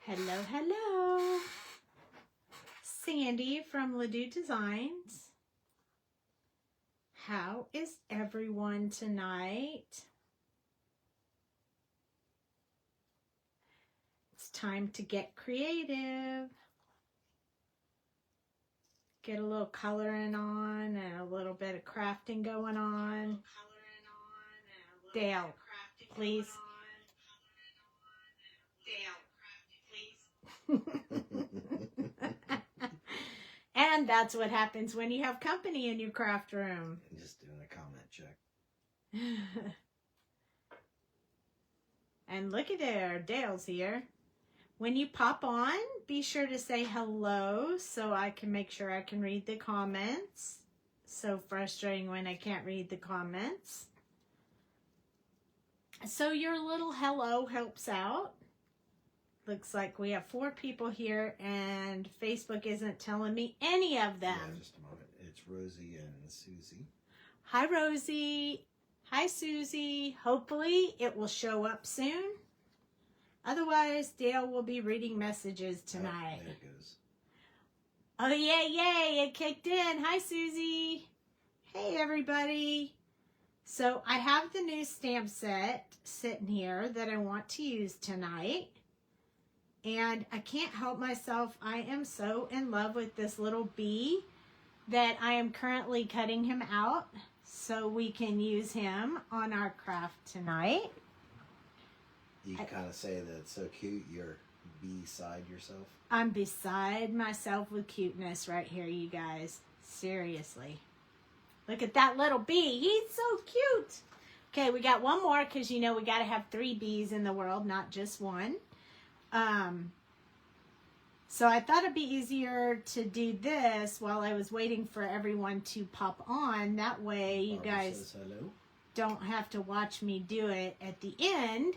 Hello, hello. Sandy from Doux Designs. How is everyone tonight? It's time to get creative. Get a little coloring on and a little bit of crafting going on. Dale, please. And that's what happens when you have company in your craft room. Just doing a comment check. And looky there, Dale's here. When you pop on, be sure to say hello so I can make sure I can read the comments. So frustrating when I can't read the comments. So your little hello helps out. Looks like we have 4 people here and Facebook isn't telling me any of them. Yeah, just a moment. It's Rosie and Susie. Hi, Rosie. Hi, Susie. Hopefully it will show up soon. Otherwise, Dale will be reading messages tonight. Oh, there it goes. Oh, yay. It kicked in. Hi, Susie. Hey, everybody. So I have the new stamp set sitting here that I want to use tonight. And I can't help myself. I am so in love with this little bee that I am currently cutting him out so we can use him on our craft tonight. You kind of say that it's so cute, you're beside yourself. I'm beside myself with cuteness right here, you guys. Seriously. Look at that little bee. He's so cute. Okay, we got one more because, you know, we got to have 3 bees in the world, not just one. So I thought it'd be easier to do this while I was waiting for everyone to pop on. That way you guys don't have to watch me do it at the end.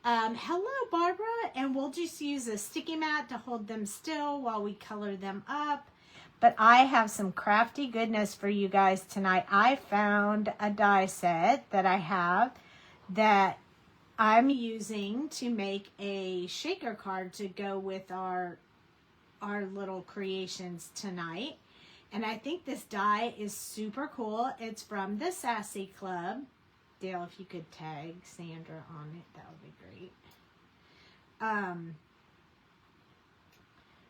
Hello, Barbara. And we'll just use a sticky mat to hold them still while we color them up. But I have some crafty goodness for you guys tonight. I found a die set that I have that I'm using to make a shaker card to go with our little creations tonight. And I think this die is super cool. It's from the Sassy Club. Dale, if you could tag Sandra on it, that would be great.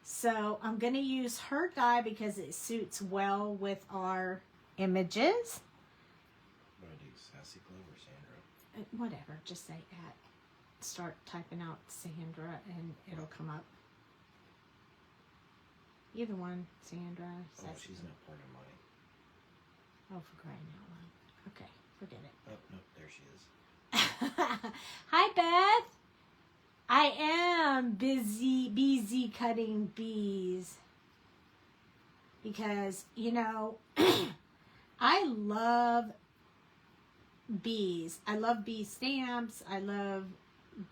So I'm going to use her die because it suits well with our images. What do I do, Sassy Club or Sandra? Whatever, just say at. Start typing out Sandra and it'll come up. Either one, Sandra. Oh, she's not part of mine. Oh, for crying out loud. Okay, forget it. Oh, no, there she is. Hi, Beth. I am busy cutting bees. Because, you know, I love bees. I love bee stamps. I love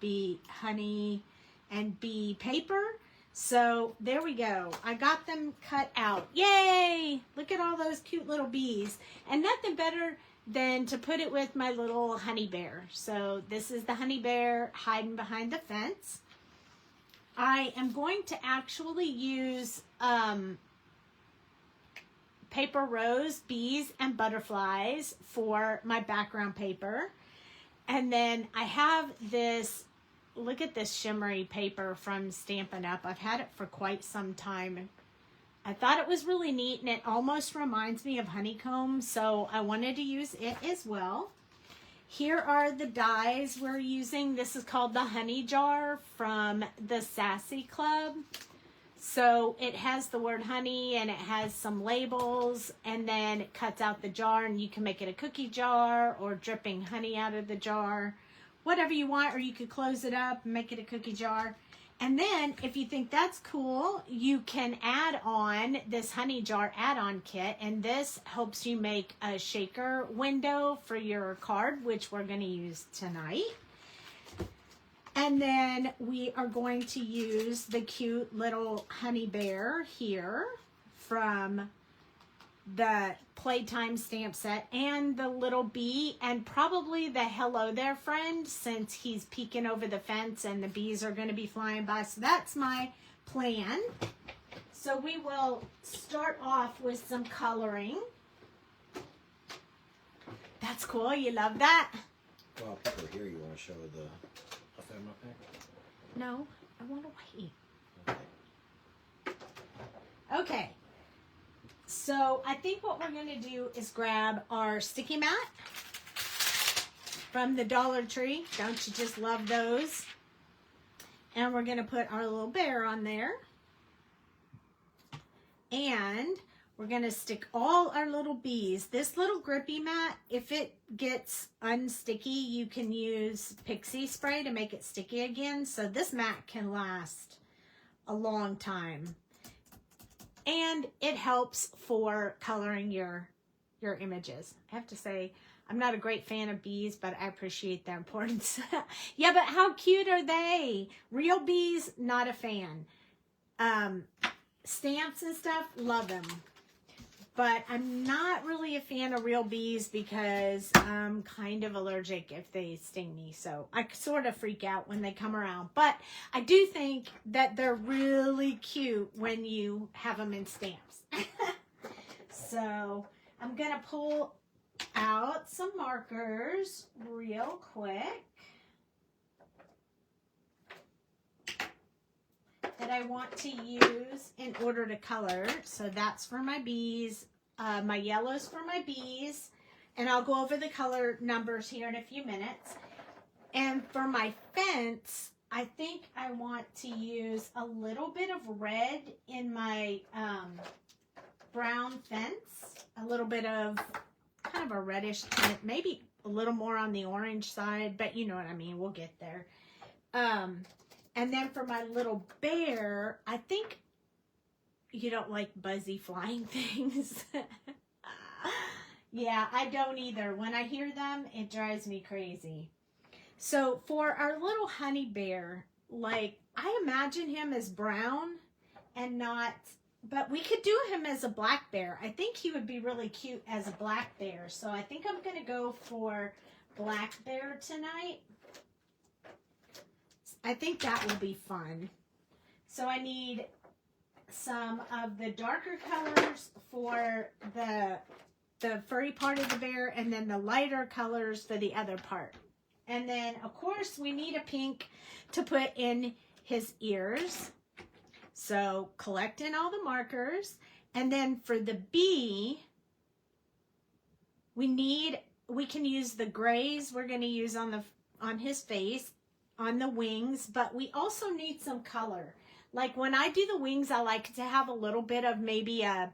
bee honey and bee paper. So there we go. I got them cut out. Yay! Look at all those cute little bees. And nothing better than to put it with my little honey bear. So this is the honey bear hiding behind the fence. I am going to actually use paper rose, bees, and butterflies for my background paper. And then I have this, look at this shimmery paper from Stampin' Up. I've had it for quite some time. I thought it was really neat and it almost reminds me of honeycomb, so I wanted to use it as well. Here are the dies we're using. This is called the Honey Jar from the Sassy Club. So it has the word honey and it has some labels, and then it cuts out the jar and you can make it a cookie jar or dripping honey out of the jar, whatever you want, or you could close it up and make it a cookie jar. And then if you think that's cool, you can add on this honey jar add-on kit, and this helps you make a shaker window for your card, which we're going to use tonight. And then we are going to use the cute little honey bear here from the Playtime stamp set and the little bee and probably the hello there friend, since he's peeking over the fence and the bees are going to be flying by. So that's my plan. So we will start off with some coloring. That's cool. You love that? Well, people here, you want to show the ephemera pack? No, I want to wait. Okay. Okay. So I think what we're going to do is grab our sticky mat from the Dollar Tree. Don't you just love those? And we're going to put our little bear on there. And we're going to stick all our little bees. This little grippy mat, if it gets unsticky, you can use pixie spray to make it sticky again. So this mat can last a long time. And it helps for coloring your images. I have to say, I'm not a great fan of bees, but I appreciate their importance. Yeah, but how cute are they? Real bees, not a fan. Stamps and stuff, love them. But I'm not really a fan of real bees because I'm kind of allergic if they sting me. So I sort of freak out when they come around. But I do think that they're really cute when you have them in stamps. So I'm going to pull out some markers real quick that I want to use in order to color. So that's for my bees, my yellows for my bees, and I'll go over the color numbers here in a few minutes. And for my fence, I think I want to use a little bit of red in my brown fence, a little bit of kind of a reddish tint, maybe a little more on the orange side, but you know what I mean, we'll get there. And then for my little bear, I think you don't like buzzy flying things. Yeah, I don't either. When I hear them, it drives me crazy. So for our little honey bear, like I imagine him as brown and not, but we could do him as a black bear. I think he would be really cute as a black bear. So I think I'm going to go for black bear tonight. I think that will be fun. So I need some of the darker colors for the furry part of the bear and then the lighter colors for the other part. And then, of course, we need a pink to put in his ears. So collect in all the markers. And then for the bee, we can use the grays we're going to use on his face, on the wings, but we also need some color. Like when I do the wings, I like to have a little bit of maybe a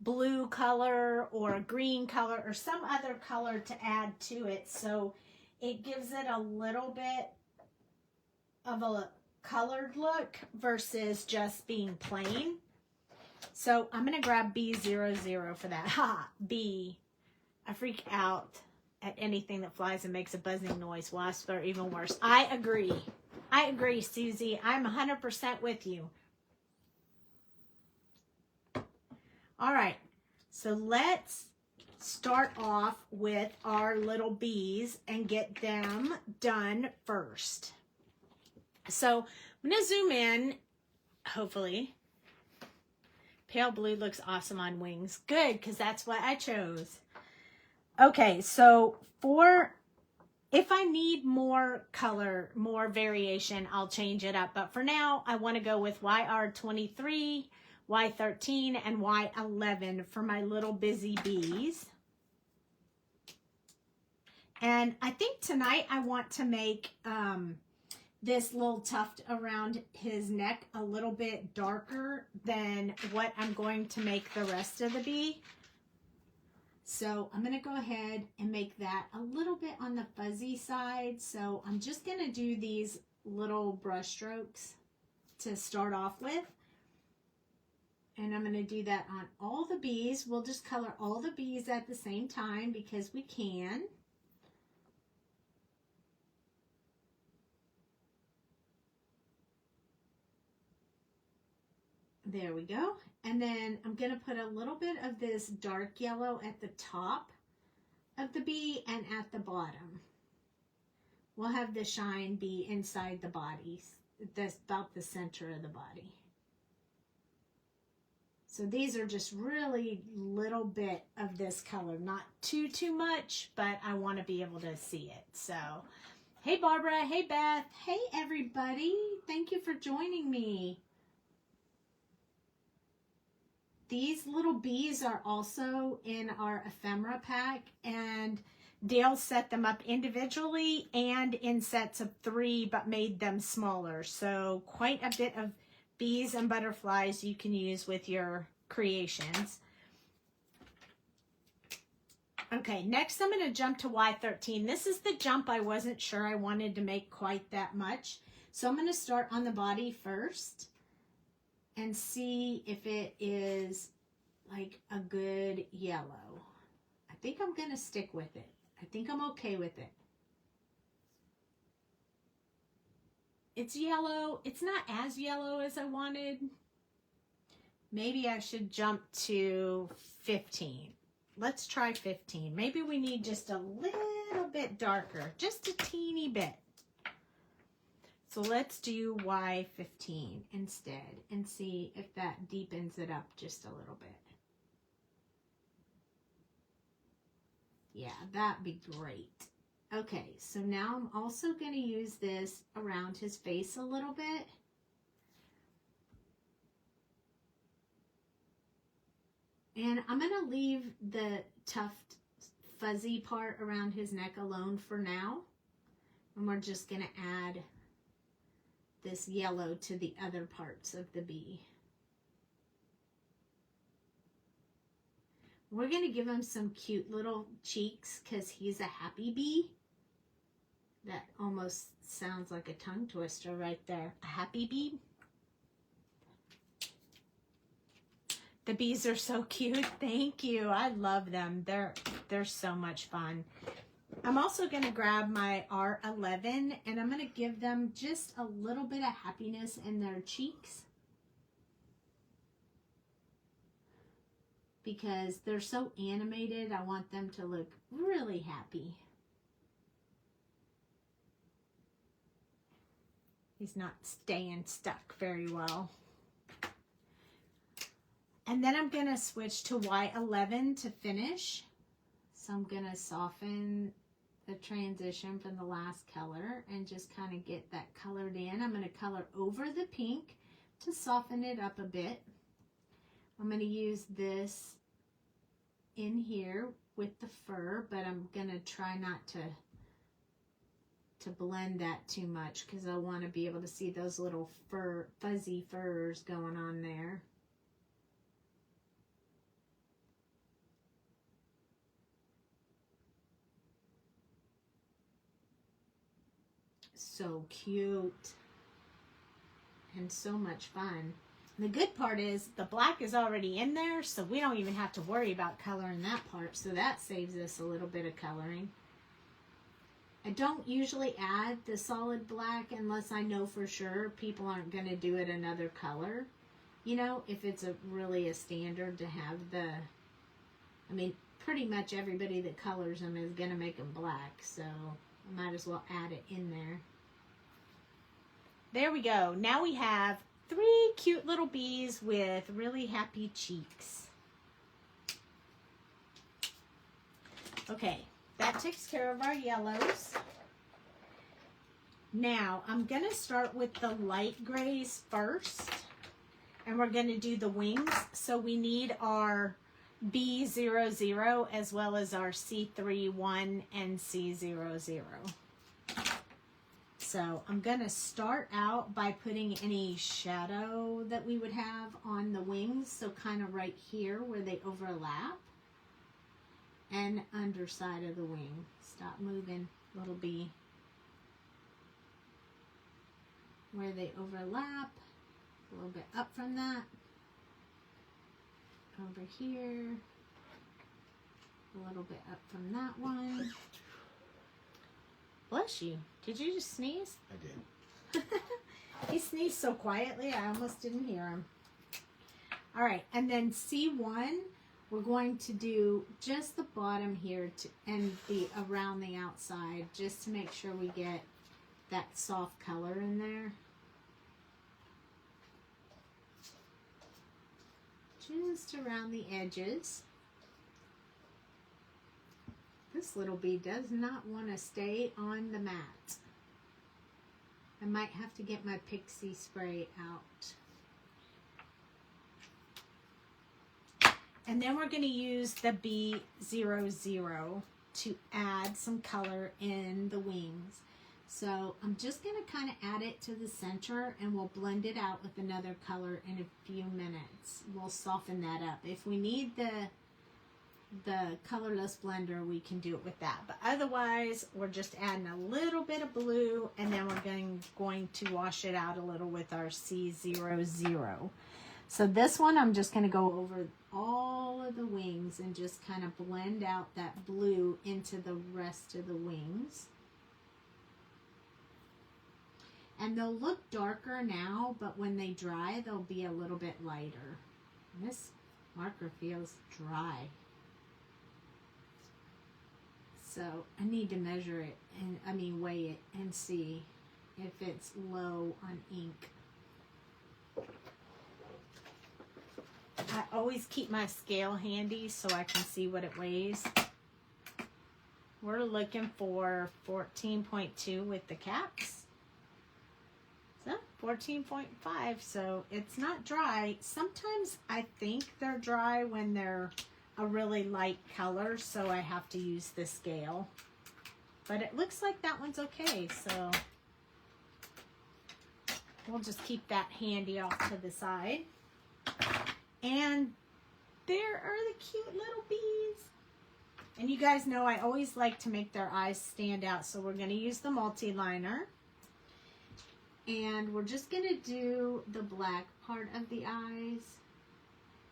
blue color or a green color or some other color to add to it. So it gives it a little bit of a colored look versus just being plain. So I'm going to grab B00 for that. Ha! B. I freak out at anything that flies and makes a buzzing noise. Wasps are even worse. I agree. I agree, Susie. I'm 100% with you. All right. So let's start off with our little bees and get them done first. So I'm going to zoom in, hopefully. Pale blue looks awesome on wings. Good, because that's what I chose. Okay, so if I need more color, more variation, I'll change it up. But for now, I want to go with YR23, Y13, and Y11 for my little busy bees. And I think tonight I want to make this little tuft around his neck a little bit darker than what I'm going to make the rest of the bee. So I'm going to go ahead and make that a little bit on the fuzzy side. So I'm just going to do these little brush strokes to start off with. And I'm going to do that on all the bees. We'll just color all the bees at the same time because we can. There we go. And then I'm going to put a little bit of this dark yellow at the top of the bee and at the bottom. We'll have the shine be inside the body. That's about the center of the body. So these are just really little bit of this color. Not too much, but I want to be able to see it. So, hey Barbara, hey Beth, hey everybody. Thank you for joining me. These little bees are also in our ephemera pack, and Dale set them up individually and in sets of 3, but made them smaller. So quite a bit of bees and butterflies you can use with your creations. Okay, next I'm going to jump to Y13. This is the jump I wasn't sure I wanted to make quite that much. So I'm going to start on the body first and see if it is like a good yellow. I think I'm going to stick with it. I think I'm okay with it. It's yellow. It's not as yellow as I wanted. Maybe I should jump to 15. Let's try 15. Maybe we need just a little bit darker, just a teeny bit. So let's do Y15 instead and see if that deepens it up just a little bit. Yeah, that'd be great. Okay, so now I'm also going to use this around his face a little bit. And I'm going to leave the tuft fuzzy part around his neck alone for now. And we're just going to add this yellow to the other parts of the bee. We're going to give him some cute little cheeks because he's a happy bee. That almost sounds like a tongue twister right there. A happy bee. The bees are so cute. Thank you. I love them. They're so much fun. I'm also going to grab my R11 and I'm going to give them just a little bit of happiness in their cheeks. Because they're so animated, I want them to look really happy. He's not staying stuck very well. And then I'm going to switch to Y11 to finish. So I'm going to soften the transition from the last color and just kind of get that colored in. I'm going to color over the pink to soften it up a bit. I'm going to use this in here with the fur, but I'm going to try not to blend that too much because I want to be able to see those little fuzzy furs going on there. So cute and so much fun. And the good part is the black is already in there, so we don't even have to worry about coloring that part. So that saves us a little bit of coloring. I don't usually add the solid black unless I know for sure people aren't going to do it another color. You know, if it's really a standard to have the, I mean, pretty much everybody that colors them is going to make them black. So I might as well add it in there. There we go. Now we have 3 cute little bees with really happy cheeks. Okay, that takes care of our yellows. Now, I'm going to start with the light grays first, and we're going to do the wings. So we need our B00 as well as our C31 and C00. So I'm going to start out by putting any shadow that we would have on the wings. So kind of right here where they overlap. And underside of the wing. Stop moving, little bee. Where they overlap. A little bit up from that. Over here. A little bit up from that one. Bless you. Did you just sneeze? I did. He sneezed so quietly, I almost didn't hear him. All right, and then C1, we're going to do just the bottom here and the around the outside, just to make sure we get that soft color in there. Just around the edges. This little bee does not want to stay on the mat. I might have to get my pixie spray out. And then we're going to use the B00 to add some color in the wings. So I'm just going to kind of add it to the center, and we'll blend it out with another color in a few minutes. We'll soften that up. If we need the colorless blender, we can do it with that. But otherwise, we're just adding a little bit of blue, and then we're going to wash it out a little with our C00. So this one, I'm just going to go over all of the wings and just kind of blend out that blue into the rest of the wings. And they'll look darker now, but when they dry, they'll be a little bit lighter. And this marker feels dry. So I need to measure it, and weigh it and see if it's low on ink. I always keep my scale handy so I can see what it weighs. We're looking for 14.2 with the caps. So 14.5, so it's not dry. Sometimes I think they're dry when they're a really light color, so I have to use the scale. But it looks like that one's okay, so we'll just keep that handy off to the side. And there are the cute little bees. And you guys know I always like to make their eyes stand out, so we're going to use the multi-liner. And we're just going to do the black part of the eyes.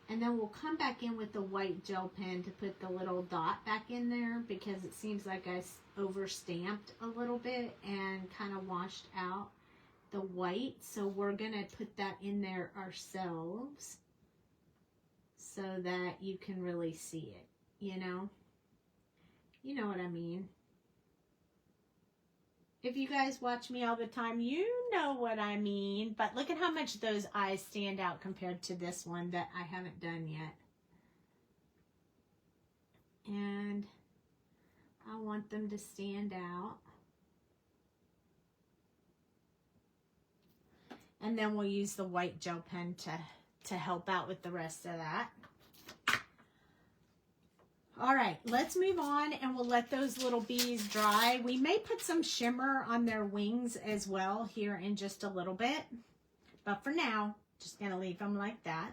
And then we'll come back in with the white gel pen to put the little dot back in there, because it seems like I over-stamped a little bit and kind of washed out the white. So we're going to put that in there ourselves so that you can really see it, you know? You know what I mean. If you guys watch me all the time, you know what I mean. But look at how much those eyes stand out compared to this one that I haven't done yet. And I want them to stand out. And then we'll use the white gel pen to help out with the rest of that. All right, let's move on, and we'll let those little bees dry. We may put some shimmer on their wings as well here in just a little bit. But for now, just going to leave them like that.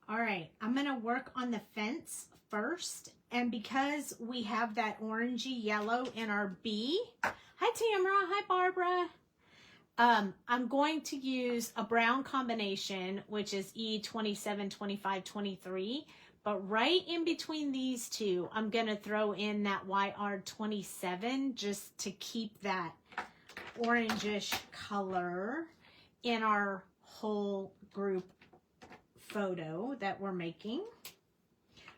All right, I'm going to work on the fence first. And because we have that orangey yellow in our bee. Hi, Tamara. Hi, Barbara. I'm going to use a brown combination, which is E27, 25, 23. But right in between these two, I'm going to throw in that YR27 just to keep that orangish color in our whole group photo that we're making.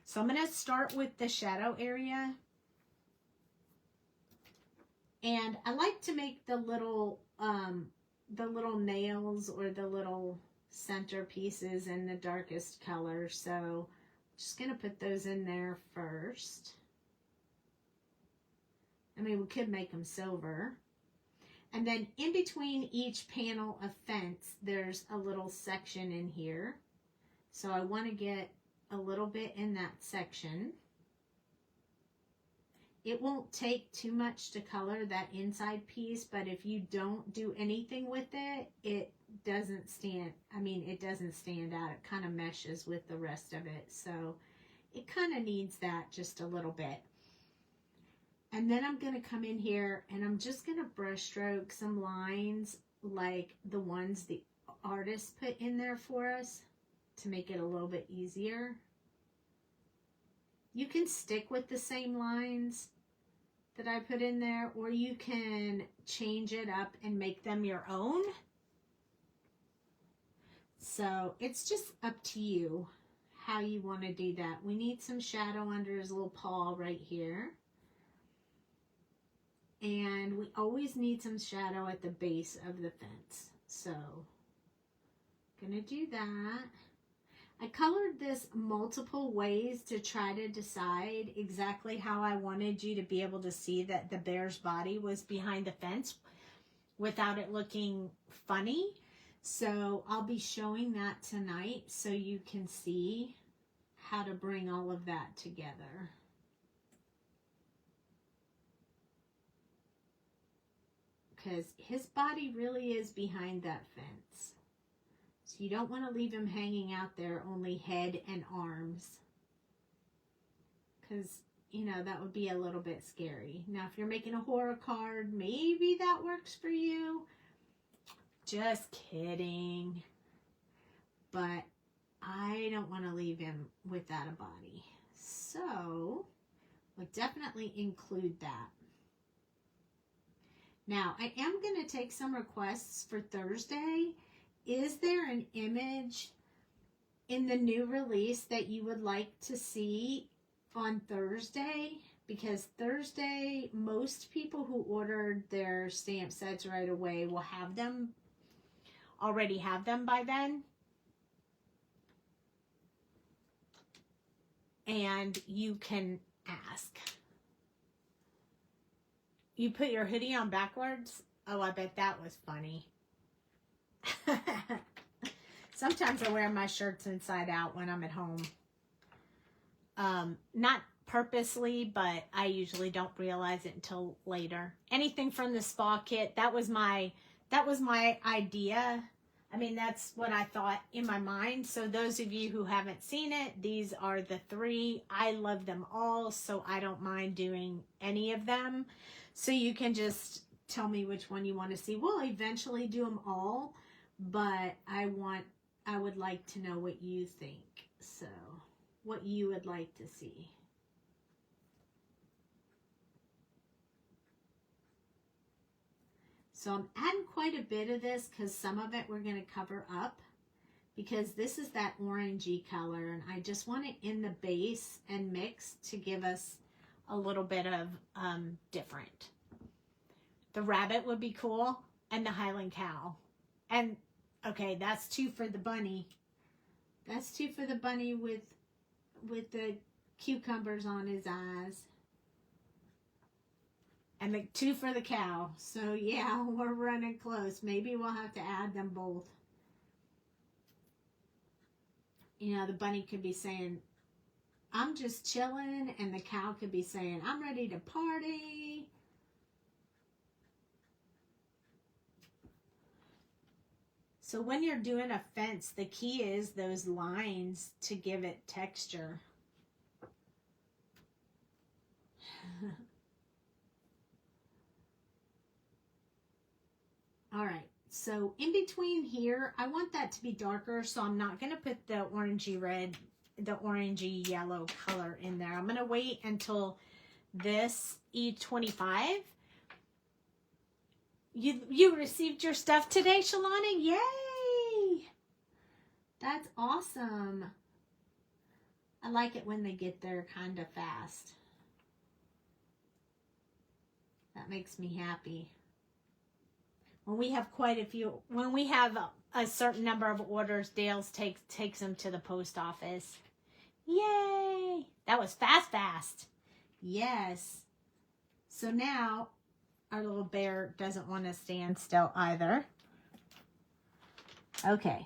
So I'm going to start with the shadow area. And I like to make the little nails or the little center pieces in the darkest color. So just going to put those in there first. I mean, we could make them silver. And then in between each panel of fence, there's a little section in here. So I want to get a little bit in that section. It won't take too much to color that inside piece, but if you don't do anything with it, it doesn't stand, it doesn't stand out. It kind of meshes with the rest of it. So it kind of needs that just a little bit. And then I'm going to come in here and I'm just going to brush stroke some lines like the ones the artist put in there for us to make it a little bit easier. You can stick with the same lines that I put in there, or you can change it up and make them your own. So it's just up to you how you want to do that. We need some shadow under his little paw right here. And we always need some shadow at the base of the fence. So, gonna do that. I colored this multiple ways to try to decide exactly how I wanted you to be able to see that the bear's body was behind the fence without it looking funny. So I'll be showing that tonight so you can see how to bring all of that together. Because his body really is behind that fence. So you don't want to leave him hanging out there, only head and arms. Because, you know, that would be a little bit scary. Now, if you're making a horror card, maybe that works for you. Just kidding. But I don't want to leave him without a body. So, we'll definitely include that. Now, I am going to take some requests for Thursday. Is there an image in the new release that you would like to see on Thursday? Because Thursday, most people who ordered their stamp sets right away will have them, already have them by then. And you can ask. You put your hoodie on backwards? Oh, I bet that was funny. Sometimes I wear my shirts inside out when I'm at home. Not purposely, but I usually don't realize it until later. Anything from the spa kit, that was my idea. I mean, that's what I thought in my mind. So those of you who haven't seen it, these are the 3. I love them all, so I don't mind doing any of them. So you can just tell me which one you want to see. We'll eventually do them all, but I would like to know what you think. So, what you would like to see. So I'm adding quite a bit of this because some of it we're going to cover up because this is that orangey color and I just want it in the base and mix to give us a little bit of different. The rabbit would be cool and the Highland cow. And okay, that's 2 for the bunny. That's 2 for the bunny with the cucumbers on his eyes. And the 2 for the cow. So yeah, we're running close. Maybe we'll have to add them both. You know, the bunny could be saying, I'm just chilling, and the cow could be saying, I'm ready to party. So when you're doing a fence, the key is those lines to give it texture. All right, so in between here, I want that to be darker, so I'm not going to put the orangey red, the orangey yellow color in there. I'm going to wait until this E25. You received your stuff today, Shalana? Yay! That's awesome. I like it when they get there kind of fast. That makes me happy. When we have quite a few, when we have a certain number of orders, Dale's takes them to the post office. Yay! That was fast. Yes. So now our little bear doesn't want to stand still either. Okay.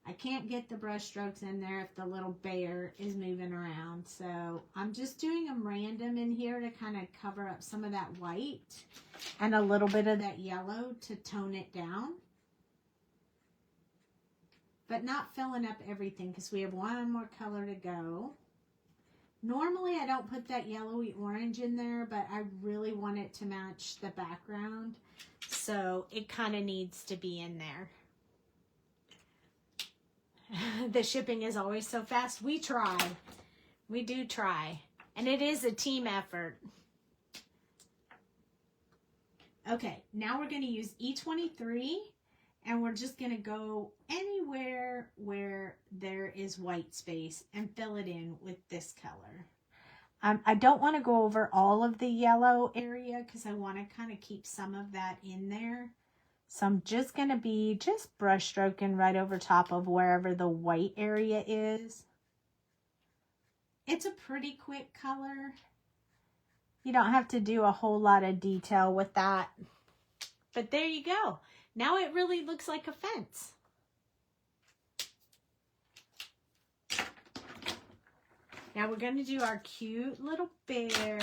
I can't get the brush strokes in there if the little bear is moving around. So I'm just doing them random in here to kind of cover up some of that white and a little bit of that yellow to tone it down. But not filling up everything because we have one more color to go. Normally I don't put that yellowy orange in there, but I really want it to match the background. So it kind of needs to be in there. The shipping is always so fast. We try. We do try. And it is a team effort. Okay, now we're going to use E23 And we're just going to go anywhere where there is white space and fill it in with this color. I don't want to go over all of the yellow area because I want to kind of keep some of that in there. So I'm just going to be just brush stroking right over top of wherever the white area is. It's a pretty quick color. You don't have to do a whole lot of detail with that. But there you go. Now it really looks like a fence. Now we're going to do our cute little bear.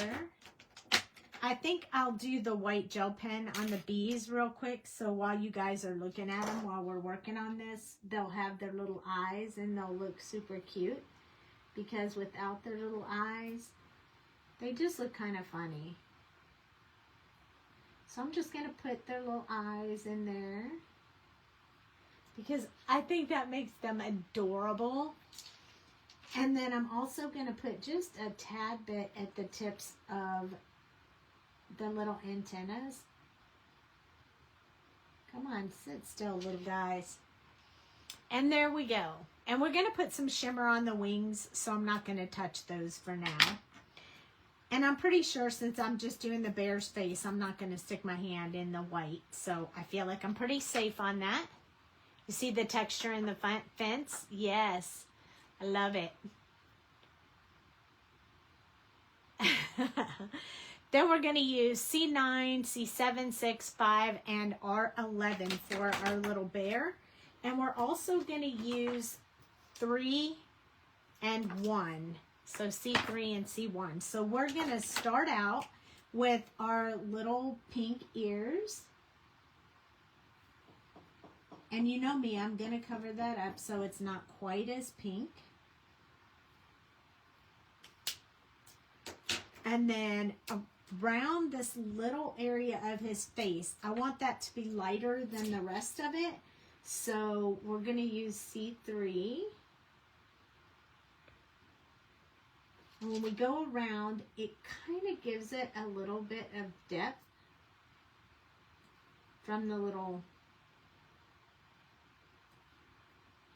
I think I'll do the white gel pen on the bees real quick. So while you guys are looking at them while we're working on this, they'll have their little eyes and they'll look super cute. Because without their little eyes, they just look kind of funny. So I'm just going to put their little eyes in there. Because I think that makes them adorable. And then I'm also going to put just a tad bit at the tips of the little antennas. Come on, sit still, little guys. And there we go. And we're going to put some shimmer on the wings, so I'm not going to touch those for now. And I'm pretty sure since I'm just doing the bear's face, I'm not going to stick my hand in the white. So I feel like I'm pretty safe on that. You see the texture in the fence? Yes. I love it. Then we're going to use C9, C7, 6, 5, and R11 for our little bear. And we're also going to use 3 and 1. So C3 and C1. So we're going to start out with our little pink ears. And you know me, I'm going to cover that up so it's not quite as pink. And then around this little area of his face, I want that to be lighter than the rest of it. So we're going to use C3. And when we go around, it kind of gives it a little bit of depth from the little,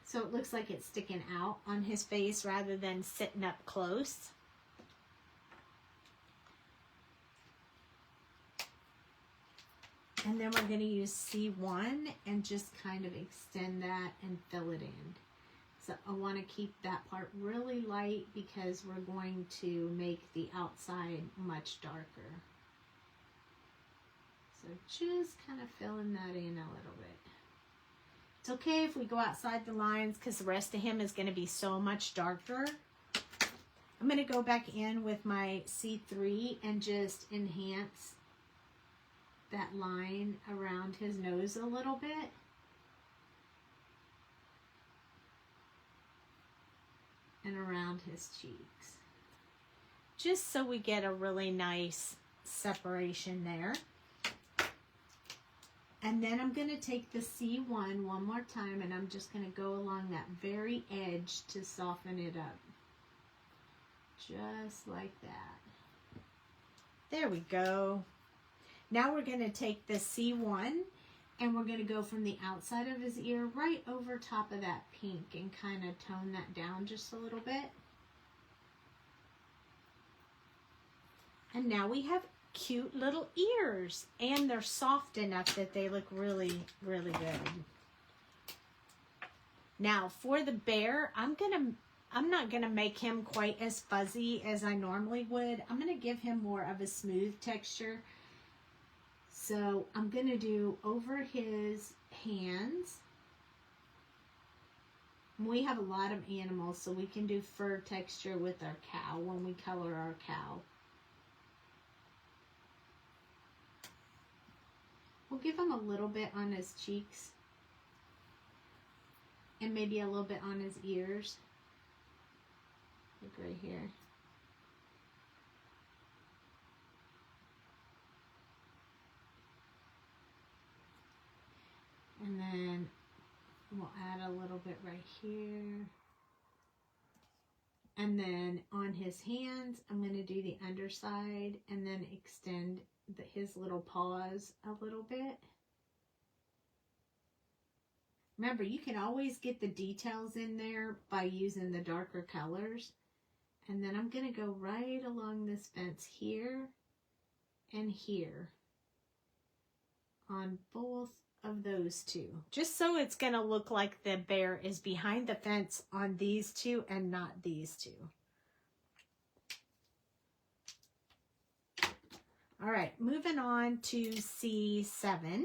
so it looks like it's sticking out on his face rather than sitting up close. And then we're going to use C1 and just kind of extend that and fill it in. So I want to keep that part really light because we're going to make the outside much darker. So just kind of filling that in a little bit. It's okay if we go outside the lines because the rest of him is going to be so much darker. I'm going to go back in with my C3 and just enhance that line around his nose a little bit. And around his cheeks. Just so we get a really nice separation there. And then I'm going to take the C1 one more time and I'm just going to go along that very edge to soften it up. Just like that. There we go. Now we're going to take the C1 and we're going to go from the outside of his ear right over top of that pink and kind of tone that down just a little bit. And now we have cute little ears and they're soft enough that they look really, really good. Now for the bear, I'm not going to make him quite as fuzzy as I normally would. I'm going to give him more of a smooth texture. So I'm going to do over his hands. We have a lot of animals, so we can do fur texture with our cow when we color our cow. We'll give him a little bit on his cheeks. And maybe a little bit on his ears. Like right here. And then we'll add a little bit right here. And then on his hands, I'm going to do the underside and then extend his little paws a little bit. Remember, you can always get the details in there by using the darker colors. And then I'm going to go right along this fence here and here on both of those two. Just so it's going to look like the bear is behind the fence on these two and not these two. All right, moving on to C7.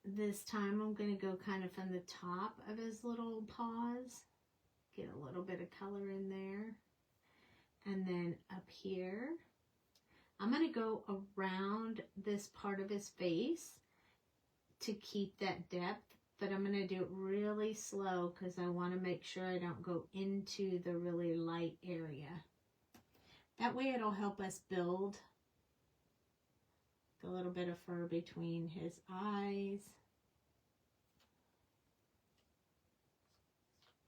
This time I'm going to go kind of from the top of his little paws. Get a little bit of color in there. And then up here, I'm going to go around this part of his face to keep that depth. But I'm going to do it really slow because I want to make sure I don't go into the really light area. That way it'll help us build a little bit of fur between his eyes.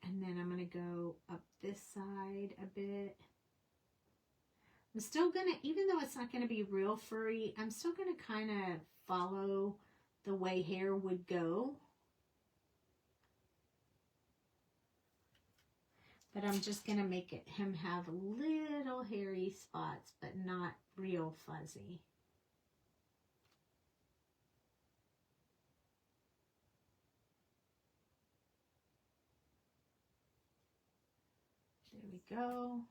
And then I'm going to go up this side a bit. I'm still going to, even though it's not going to be real furry, I'm still going to kind of follow the way hair would go. But I'm just going to make him have little hairy spots, but not real fuzzy. There we go.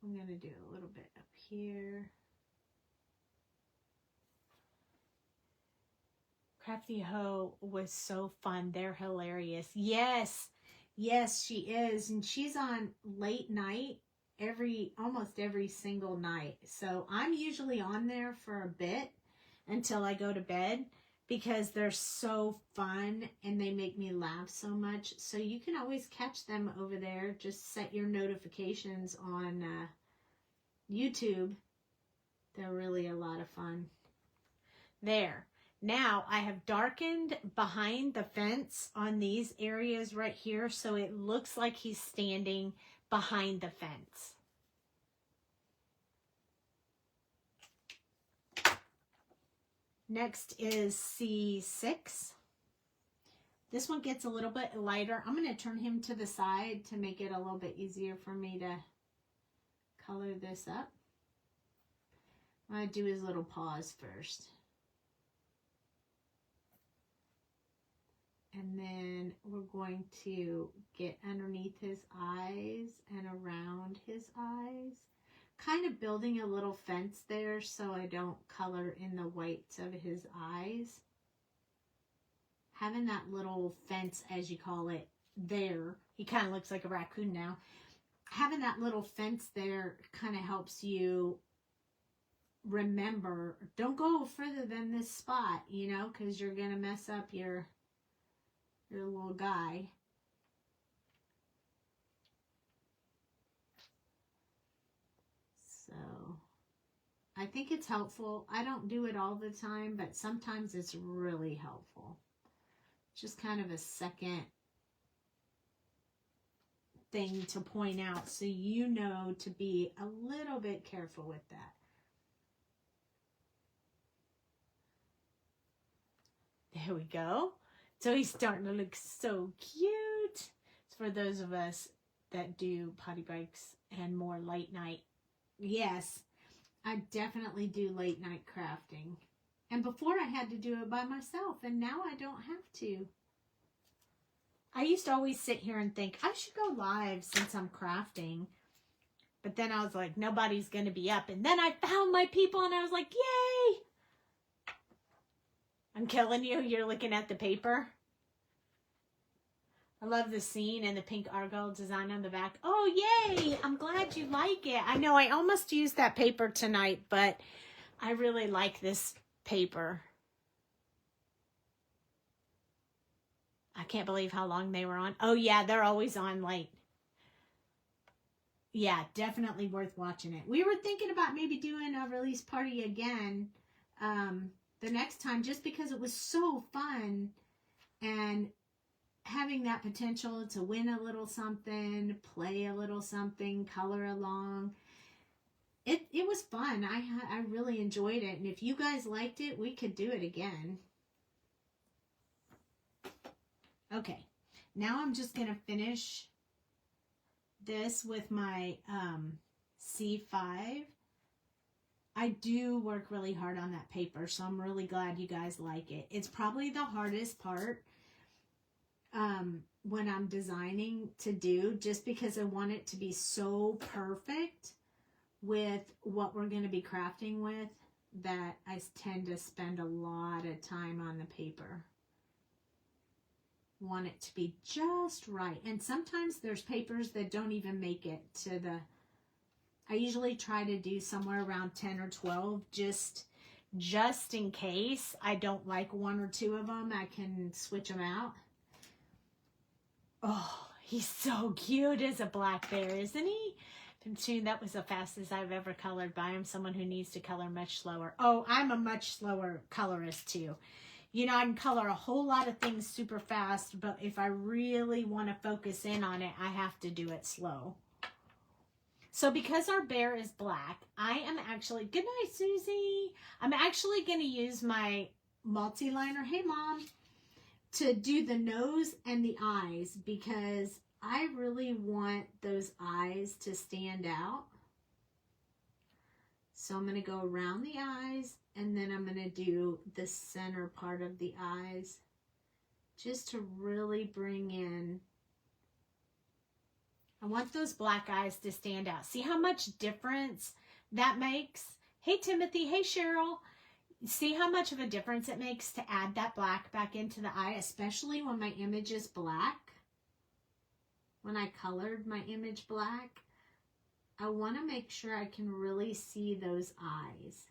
I'm going to do a little bit up here. Crafty Ho was so fun. They're hilarious. Yes. Yes, she is. And she's on late night almost every single night. So I'm usually on there for a bit until I go to bed because they're so fun and they make me laugh so much. So you can always catch them over there. Just set your notifications on YouTube. They're really a lot of fun. There. Now I have darkened behind the fence on these areas right here so it looks like he's standing behind the fence. Next is C6. This one gets a little bit lighter. I'm going to turn him to the side to make it a little bit easier for me to color this up. I'm going to do his little paws first. And then we're going to get underneath his eyes and around his eyes. Kind of building a little fence there so I don't color in the whites of his eyes. Having that little fence, as you call it, there. He kind of looks like a raccoon now. Having that little fence there kind of helps you remember, don't go further than this spot, you know, because you're going to mess up your little guy. So I think it's helpful. I don't do it all the time, but sometimes it's really helpful. Just kind of a second thing to point out so you know to be a little bit careful with that. There we go. So he's starting to look so cute. It's for those of us that do potty breaks and more late night. Yes, I definitely do late night crafting. And before I had to do it by myself, and now I don't have to. I used to always sit here and think, I should go live since I'm crafting. But then I was like, nobody's going to be up. And then I found my people and I was like, yay! I'm killing you. You're looking at the paper. I love the scene and the pink argyle design on the back. Oh, yay! I'm glad you like it. I know I almost used that paper tonight, but I really like this paper. I can't believe how long they were on. Oh, yeah, they're always on late. Yeah, definitely worth watching it. We were thinking about maybe doing a release party again the next time, just because it was so fun and having that potential to win a little something, play a little something, color along. it was fun. I really enjoyed it. And if you guys liked it, we could do it again. Okay. Now I'm just going to finish this with my C5. I do work really hard on that paper, so I'm really glad you guys like it. It's probably the hardest part when I'm designing to do, just because I want it to be so perfect with what we're going to be crafting with, that I tend to spend a lot of time on the paper. Want it to be just right. And sometimes there's papers that don't even make it to the, I usually try to do somewhere around 10 or 12, just in case I don't like one or two of them, I can switch them out. Oh, he's so cute as a black bear, isn't he? I'm assuming that was the fastest I've ever colored, but I'm someone who needs to color much slower. Oh, I'm a much slower colorist too. You know, I can color a whole lot of things super fast, but if I really want to focus in on it, I have to do it slow. So because our bear is black, I am actually, good night, Susie. I'm actually going to use my multi-liner, hey mom, to do the nose and the eyes, because I really want those eyes to stand out. So I'm going to go around the eyes, and then I'm going to do the center part of the eyes, just to really bring in, I want those black eyes to stand out. See how much difference that makes? Hey, Timothy. Hey, Cheryl. See how much of a difference it makes to add that black back into the eye, especially when my image is black. When I colored my image black, I want to make sure I can really see those eyes.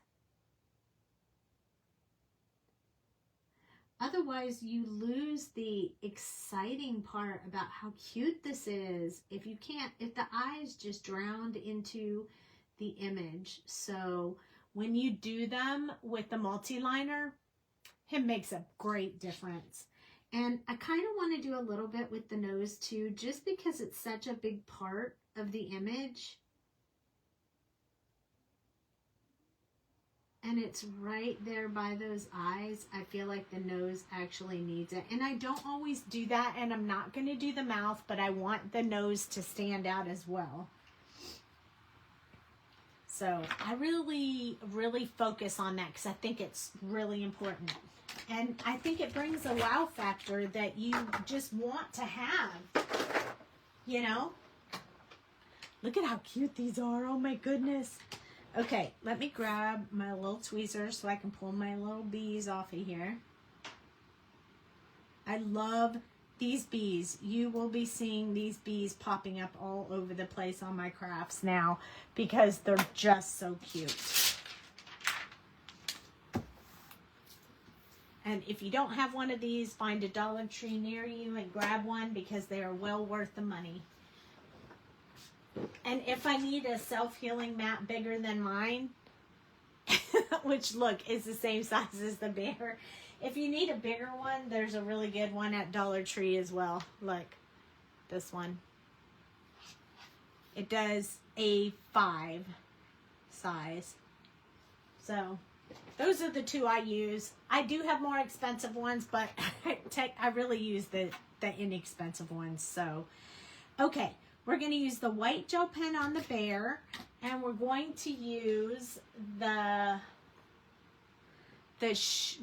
Otherwise, you lose the exciting part about how cute this is if you can't, if the eyes just drowned into the image. So when you do them with the multi-liner, it makes a great difference. And I kind of want to do a little bit with the nose too, just because it's such a big part of the image. And it's right there by those eyes. I feel like the nose actually needs it. And I don't always do that, and I'm not going to do the mouth, but I want the nose to stand out as well. So I really, really focus on that because I think it's really important. And I think it brings a wow factor that you just want to have, you know? Look at how cute these are. Oh my goodness. Okay, let me grab my little tweezers so I can pull my little bees off of here. I love these bees. You will be seeing these bees popping up all over the place on my crafts now because they're just so cute. And if you don't have one of these, find a Dollar Tree near you and grab one because they are well worth the money. And if I need a self-healing mat bigger than mine, which look, is the same size as the bear. If you need a bigger one, there's a really good one at Dollar Tree as well. Look, this one. It does a 5 size. So those are the two I use. I do have more expensive ones, but I really use the inexpensive ones. So, okay. We're going to use the white gel pen on the bear, and we're going to use the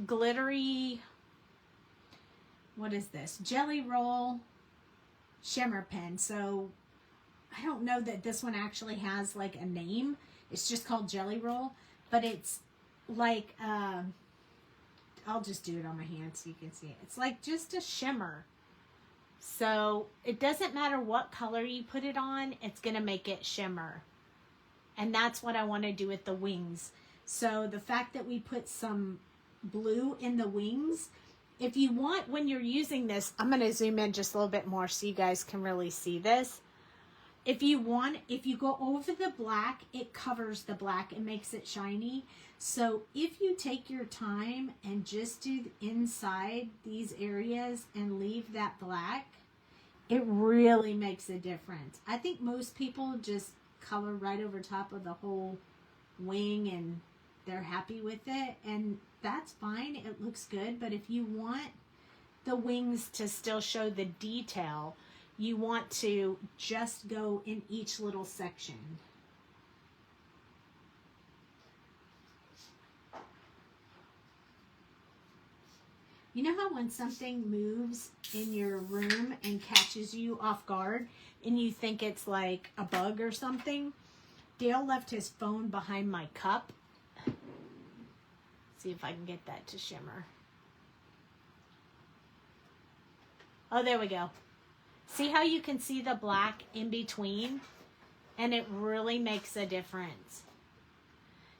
glittery, what is this? Jelly Roll shimmer pen. So I don't know that this one actually has like a name. It's just called Jelly Roll, but it's like, I'll just do it on my hand so you can see it. It's like just a shimmer. So it doesn't matter what color you put it on, it's going to make it shimmer. And that's what I want to do with the wings. So the fact that we put some blue in the wings, if you want, when you're using this, I'm going to zoom in just a little bit more so you guys can really see this. If you go over the black, it covers the black and makes it shiny. So if you take your time and just do inside these areas and leave that black, it really makes a difference. I think most people just color right over top of the whole wing and they're happy with it, and that's fine. It looks good, but if you want the wings to still show the detail, you want to just go in each little section. You know how when something moves in your room and catches you off guard and you think it's like a bug or something? Dale left his phone behind my cup. See if I can get that to shimmer. Oh, there we go. See how you can see the black in between? And it really makes a difference.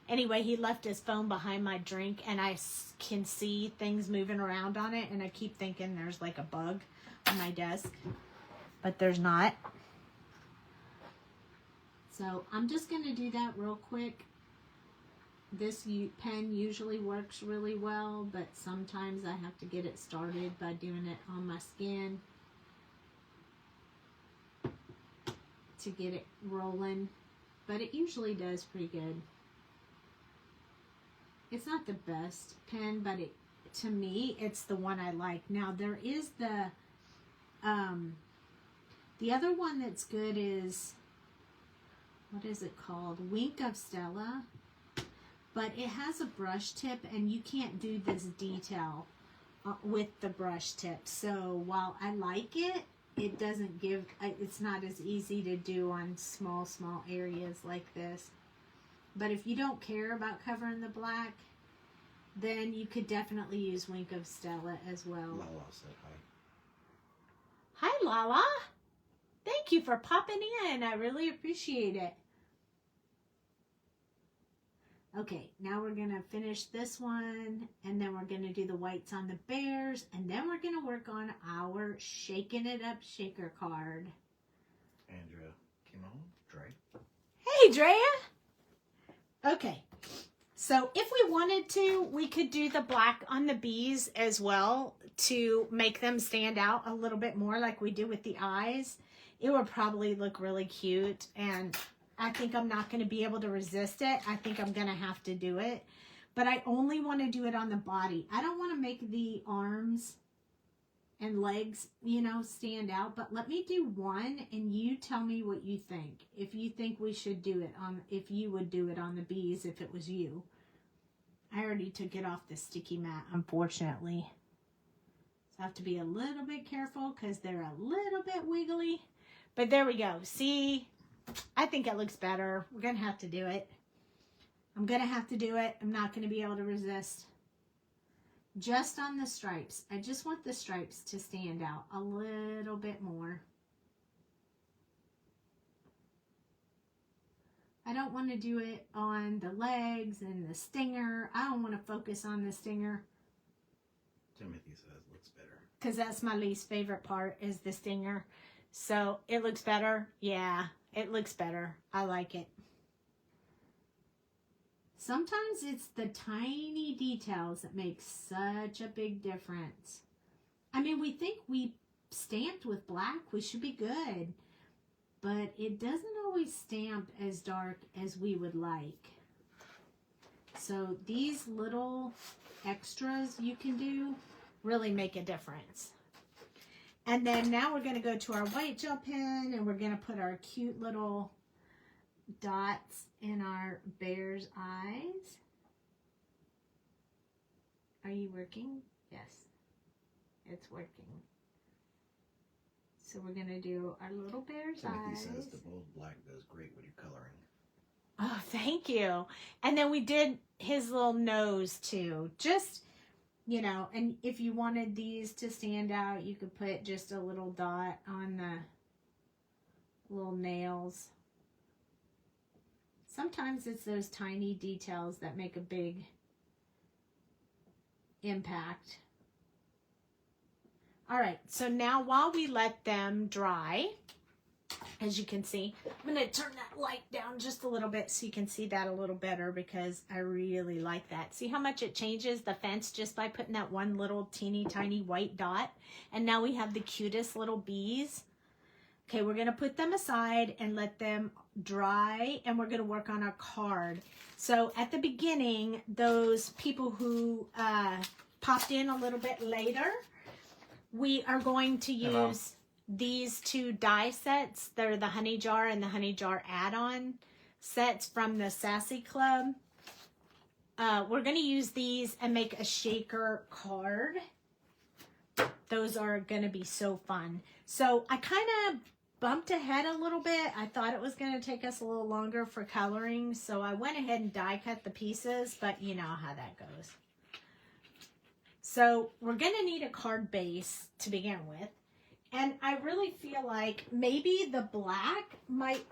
Anyway, he left his phone behind my drink, and I can see things moving around on it, and I keep thinking there's like a bug on my desk, but there's not. So I'm just going to do that real quick. This pen usually works really well, but sometimes I have to get it started by doing it on my skin to get it rolling, but it usually does pretty good. It's not the best pen, but to me, it's the one I like. Now, there is the other one that's good is, what is it called? Wink of Stella. But it has a brush tip, and you can't do this detail with the brush tip. So while I like it, it doesn't give, it's not as easy to do on small areas like this. But if you don't care about covering the black, then you could definitely use Wink of Stella as well. Lala said hi. Hi, Lala. Thank you for popping in. I really appreciate it. Okay, now we're going to finish this one, and then we're going to do the whites on the bears, and then we're going to work on our Shaking It Up shaker card. Andrea came on. Dre. Hey, Drea. Okay, so if we wanted to, we could do the black on the bees as well to make them stand out a little bit more like we do with the eyes. It would probably look really cute, and I think I'm not going to be able to resist it. I think I'm going to have to do it. But I only want to do it on the body. I don't want to make the arms and legs, you know, stand out. But let me do one, and you tell me what you think. If you think we should do it on, if you would do it on the bees if it was you. I already took it off the sticky mat, unfortunately. So I have to be a little bit careful because they're a little bit wiggly. But there we go. See? I think it looks better. We're going to have to do it. I'm going to have to do it. I'm not going to be able to resist. Just on the stripes. I just want the stripes to stand out a little bit more. I don't want to do it on the legs and the stinger. I don't want to focus on the stinger. Timothy says looks better. Because that's my least favorite part is the stinger. So it looks better. Yeah. It looks better. I like it. Sometimes it's the tiny details that make such a big difference. I mean, we think we stamped with black, we should be good. But it doesn't always stamp as dark as we would like. So these little extras you can do really make a difference. And then now we're going to go to our white gel pen, and we're going to put our cute little dots in our bear's eyes. Are you working? Yes, it's working. So we're going to do our little bear's eyes. Timothy says the bold black goes great with your coloring. Oh, thank you. And then we did his little nose too. Just, you know, and if you wanted these to stand out, you could put just a little dot on the little nails. Sometimes it's those tiny details that make a big impact. All right, so now while we let them dry, as you can see, I'm going to turn that light down just a little bit so you can see that a little better because I really like that. See how much it changes the fence just by putting that one little teeny tiny white dot? And now we have the cutest little bees. Okay, we're going to put them aside and let them dry, and we're going to work on our card. So at the beginning, those people who popped in a little bit later, we are going to use these two die sets. They're the Honey Jar and the Honey Jar add-on sets from the Sassy Club. We're going to use these and make a shaker card. Those are going to be so fun. So I kind of bumped ahead a little bit. I thought it was going to take us a little longer for coloring, so I went ahead and die cut the pieces, but you know how that goes. So we're going to need a card base to begin with, and I really feel like maybe the black might,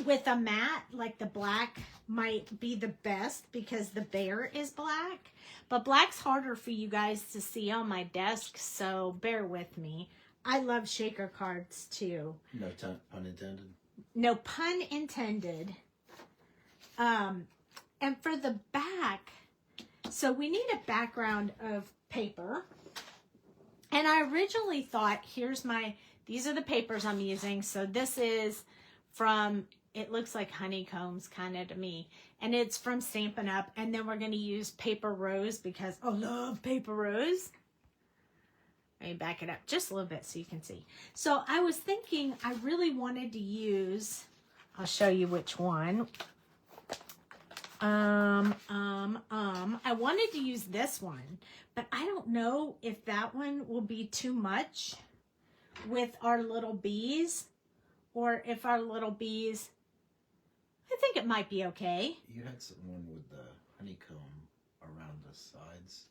with a matte, like the black might be the best because the bear is black, but black's harder for you guys to see on my desk, so bear with me. I love shaker cards too. No pun intended. No pun intended. And for the back, so we need a background of paper. And I originally thought, these are the papers I'm using. So this is from, it looks like honeycombs kind of to me. And it's from Stampin' Up. And then we're going to use paper rose because I love paper rose. Let me back it up just a little bit so you can see. So I was thinking I really wanted to use, I'll show you which one. I wanted to use this one, but I don't know if that one will be too much with our little bees, or if our little bees, I think it might be okay. You had someone with the honeycomb around the sides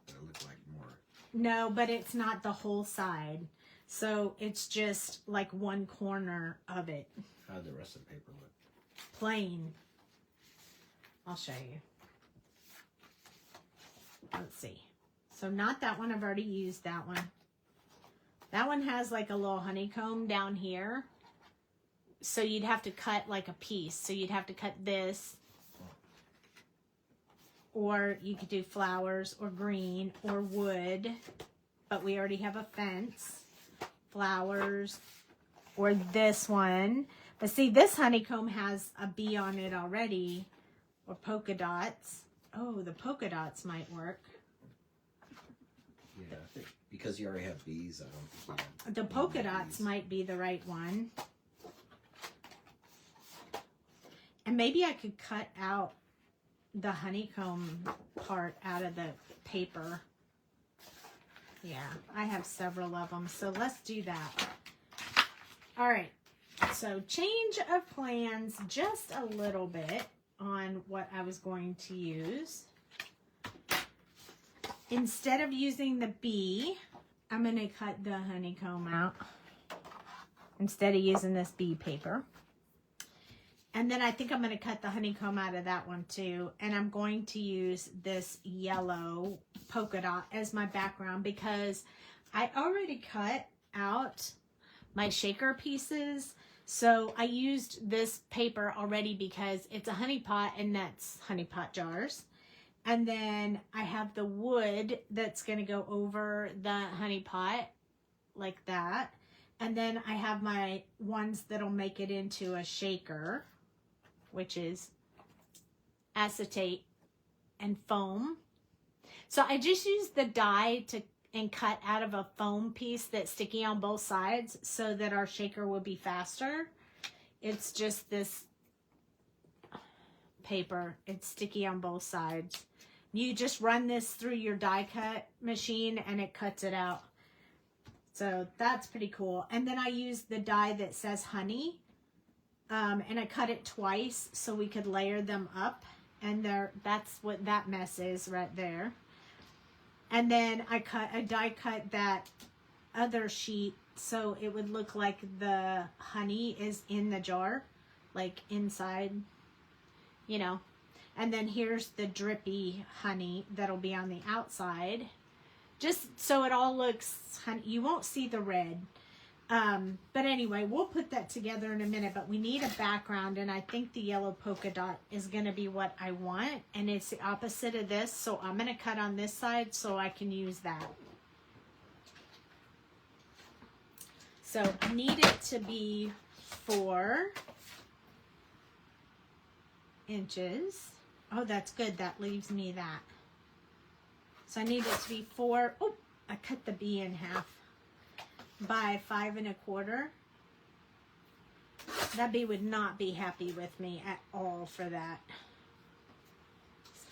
that looked like more. No, but it's not the whole side. So it's just like one corner of it. How'd the rest of the paper look? Plain. I'll show you. Let's see. So not that one. I've already used that one. That one has like a little honeycomb down here. So you'd have to cut like a piece. So you'd have to cut this. Or you could do flowers or green or wood. But we already have a fence. Flowers. Or this one. But see, this honeycomb has a bee on it already. Or polka dots. Oh, the polka dots might work. Yeah, I think because you already have bees, I don't think you have The polka dots bees. might be the right one. And maybe I could cut out the honeycomb part out of the paper. Yeah, I have several of them, so let's do that. All right, so change of plans just a little bit on what I was going to use. Instead of using the bee, I'm going to cut the honeycomb out instead of using this bee paper. And then I think I'm going to cut the honeycomb out of that one too. And I'm going to use this yellow polka dot as my background because I already cut out my shaker pieces. So I used this paper already because it's a honey pot and that's honey pot jars. And then I have the wood that's going to go over the honey pot like that. And then I have my ones that'll make it into a shaker, which is acetate and foam. So I just used the die and cut out of a foam piece that's sticky on both sides so that our shaker will be faster. It's just this paper. It's sticky on both sides. You just run this through your die cut machine and it cuts it out. So that's pretty cool. And then I used the die that says honey. And I cut it twice so we could layer them up. And that's what that mess is right there. And then I die cut that other sheet so it would look like the honey is in the jar, like inside, you know. And then here's the drippy honey that'll be on the outside. Just so it all looks honey. You won't see the red. But anyway, we'll put that together in a minute, but we need a background, and I think the yellow polka dot is going to be what I want, and it's the opposite of this, so I'm going to cut on this side so I can use that. So I need it to be 4 inches. Oh, that's good. That leaves me that. So I need it to be 4. Oh, I cut the B in half by 5 1/4. That bee would not be happy with me at all for that.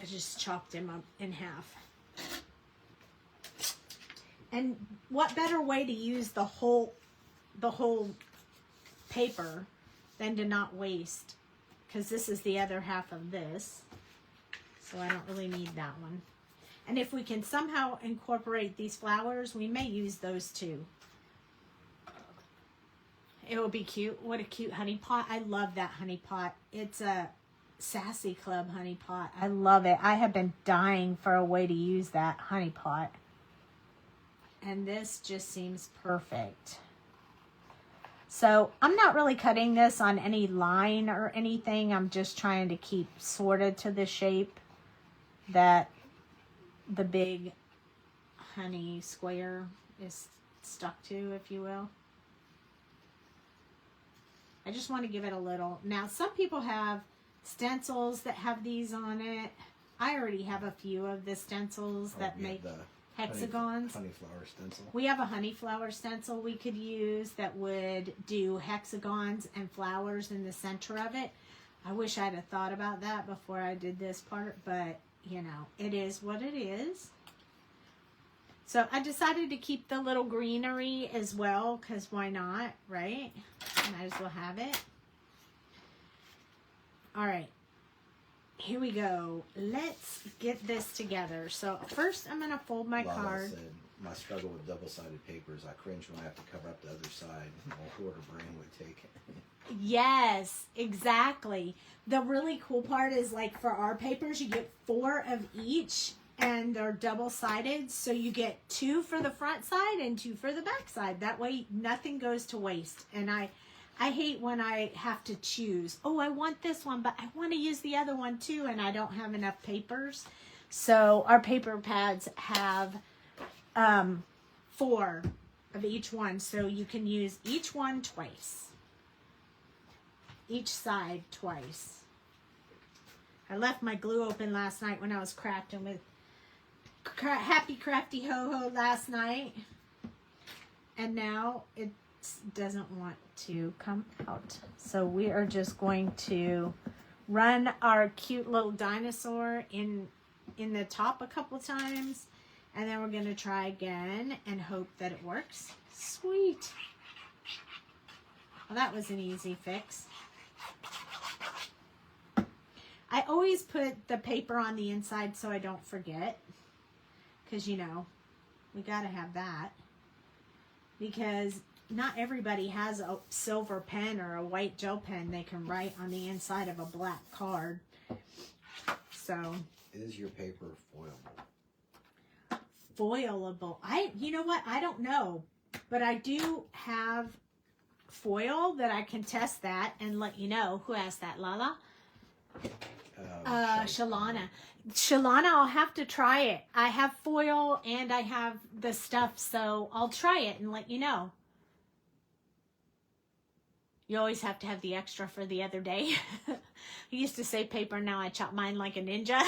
I just chopped him up in half. And what better way to use the whole paper than to not waste? Because this is the other half of this. So I don't really need that one. And if we can somehow incorporate these flowers, we may use those too. It will be cute. What a cute honey pot. I love that honey pot. It's a Sassy Club honey pot. I love it. I have been dying for a way to use that honey pot. And this just seems perfect. So I'm not really cutting this on any line or anything. I'm just trying to keep sorted to the shape that the big honey square is stuck to, if you will. I just want to give it a little. Now, some people have stencils that have these on it. I already have a few of the stencils that make hexagons. Honey flower stencil. We have a honey flower stencil we could use that would do hexagons and flowers in the center of it. I wish I'd have thought about that before I did this part, but you know, it is what it is. So I decided to keep the little greenery as well, because why not, right? Might as well have it. All right, here we go. Let's get this together. So first I'm going to fold my card. Said, my struggle with double-sided papers, I cringe when I have to cover up the other side. What a brain would take. Yes, exactly. The really cool part is, like, for our papers, you get 4 of each, and they're double-sided, so you get 2 for the front side and 2 for the back side. That way nothing goes to waste. And I hate when I have to choose. Oh, I want this one, but I want to use the other one too, and I don't have enough papers. So our paper pads have 4 of each one, so you can use each one twice. Each side twice. I left my glue open last night when I was crafting with Happy Crafty Ho Ho last night, and now it doesn't want to come out. So we are just going to run our cute little dinosaur in the top a couple times, and then we're going to try again and hope that it works. Sweet. Well, that was an easy fix. I always put the paper on the inside so I don't forget, because, you know, we got to have that, because not everybody has a silver pen or a white gel pen they can write on the inside of a black card. So, is your paper foilable? Foilable. You know what? I don't know, but I do have foil that I can test that and let you know. Who asked that, Lala? Shalana. Shalana, I'll have to try it. I have foil and I have the stuff, so I'll try it and let you know. You always have to have the extra for the other day. I used to save paper, now I chop mine like a ninja.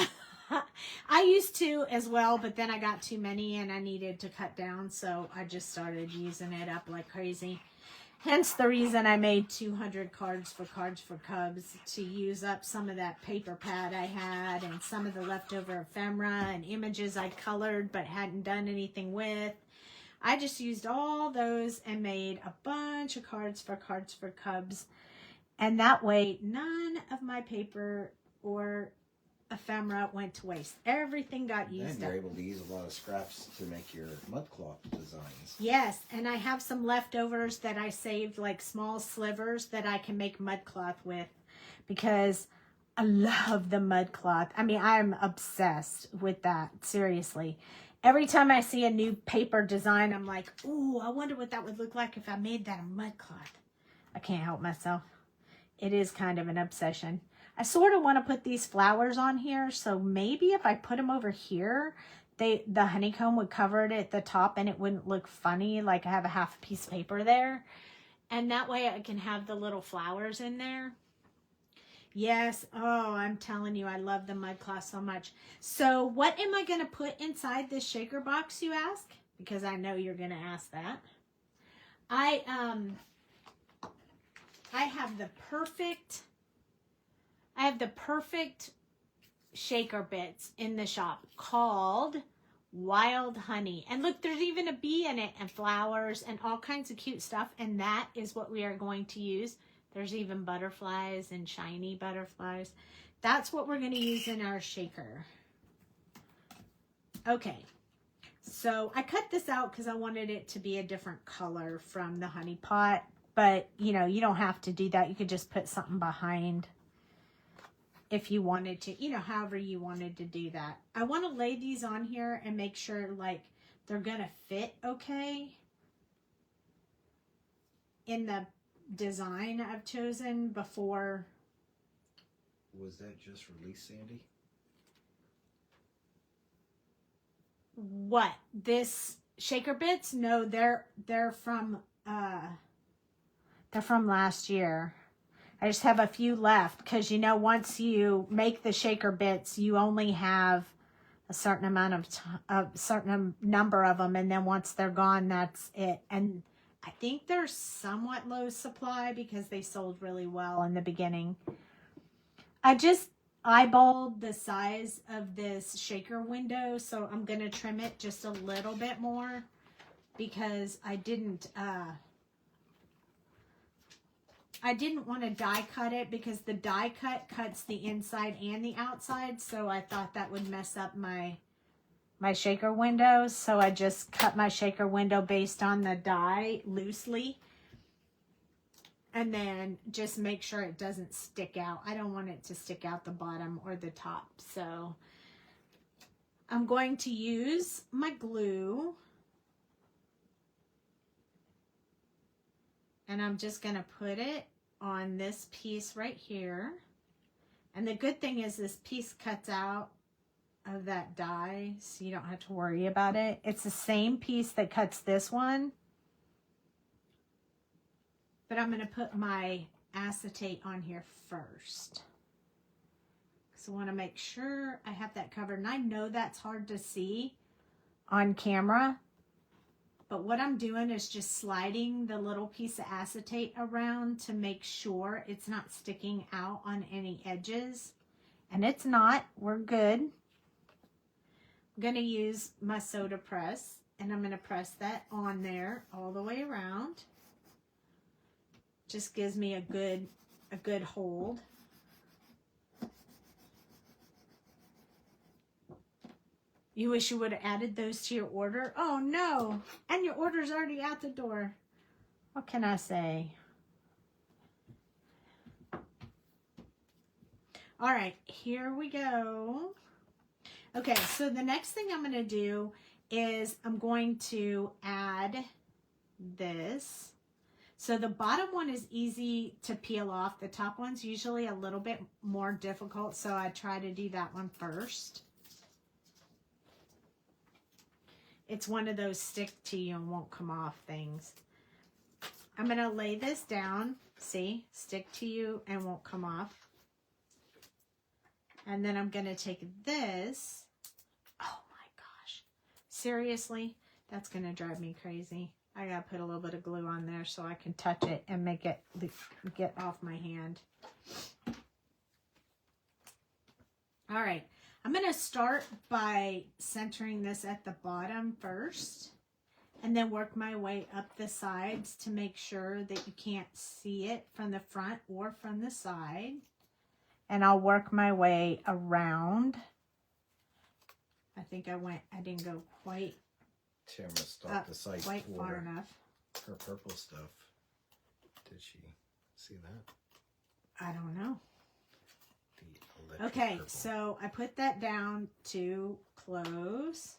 I used to as well, but then I got too many and I needed to cut down, so I just started using it up like crazy. Hence the reason I made 200 Cards for Cubs, to use up some of that paper pad I had and some of the leftover ephemera and images I colored but hadn't done anything with. I just used all those and made a bunch of Cards for Cubs. And that way, none of my paper or ephemera went to waste. Everything got used And up. you're able to use a lot of scraps to make your mud cloth designs. Yes, and I have some leftovers that I saved, like small slivers that I can make mud cloth with, because I love the mud cloth. I mean, I'm obsessed with that, seriously. Every time I see a new paper design, I'm like, ooh, I wonder what that would look like if I made that in mud cloth. I can't help myself. It is kind of an obsession. I sort of want to put these flowers on here, so maybe if I put them over here, the honeycomb would cover it at the top and it wouldn't look funny, like I have a half a piece of paper there. And that way I can have the little flowers in there. Yes. Oh, I'm telling you, I love the mud cloth so much. So what am I going to put inside this shaker box, you ask? Because I know you're going to ask that. I have the perfect shaker bits in the shop called Wild Honey. And look, there's even a bee in it and flowers and all kinds of cute stuff. And that is what we are going to use. There's even butterflies and shiny butterflies. That's what we're going to use in our shaker. Okay. So I cut this out because I wanted it to be a different color from the honey pot. But, you know, you don't have to do that. You could just put something behind if you wanted to, you know, however you wanted to do that. I want to lay these on here and make sure, like, they're going to fit okay in the design I've chosen before. Was that just released, Sandy? What? This shaker bits? No, they're from last year. I just have a few left because, you know, once you make the shaker bits, you only have a certain amount of a certain number of them, and then once they're gone, that's it. And I think they're somewhat low supply because they sold really well in the beginning. I just eyeballed the size of this shaker window, so I'm going to trim it just a little bit more because I didn't want to die cut it because the die cut cuts the inside and the outside, so I thought that would mess up my shaker windows. So I just cut my shaker window based on the die loosely, and then just make sure it doesn't stick out. I don't want it to stick out the bottom or the top. So I'm going to use my glue, and I'm just going to put it on this piece right here. And the good thing is this piece cuts out of that die, so you don't have to worry about it. It's the same piece that cuts this one. But I'm going to put my acetate on here first. So I want to make sure I have that covered. And I know that's hard to see on camera. But what I'm doing is just sliding the little piece of acetate around to make sure it's not sticking out on any edges. And it's not. We're good. I'm going to use my soda press, and I'm going to press that on there all the way around. Just gives me a good hold. You wish you would have added those to your order? Oh no, and your order's already out the door. What can I say? All right, here we go. Okay, so the next thing I'm going to do is I'm going to add this. So the bottom one is easy to peel off. The top one's usually a little bit more difficult, so I try to do that one first. It's one of those stick to you and won't come off things. I'm going to lay this down. See? Stick to you and won't come off. And then I'm going to take this. Oh my gosh. Seriously? That's going to drive me crazy. I got to put a little bit of glue on there so I can touch it and make it get off my hand. All right. I'm going to start by centering this at the bottom first, and then work my way up the sides to make sure that you can't see it from the front or from the side. And I'll work my way around. I think I didn't go quite Tamara stopped the site quite far enough. Her purple stuff. Did she see that? I don't know. The okay, purple. So I put that down to close.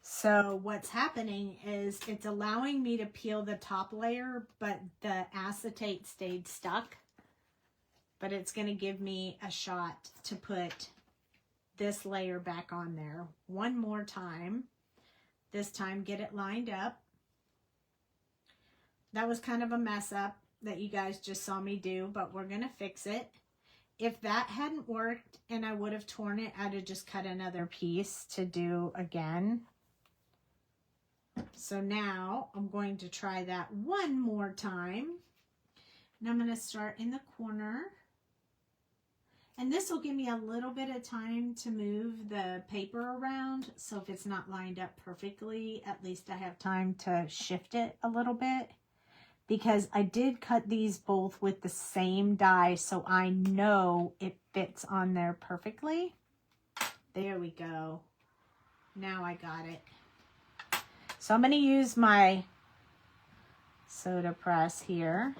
So what's happening is it's allowing me to peel the top layer, but the acetate stayed stuck. But it's going to give me a shot to put this layer back on there one more time. This time get it lined up. That was kind of a mess up that you guys just saw me do, but we're gonna fix it. If that hadn't worked and I would have torn it, I'd have just cut another piece to do again. So now I'm going to try that one more time. And I'm going to start in the corner. And this will give me a little bit of time to move the paper around. So if it's not lined up perfectly, at least I have time to shift it a little bit. Because I did cut these both with the same die, so I know it fits on there perfectly. There we go. Now I got it. So I'm going to use my soda press here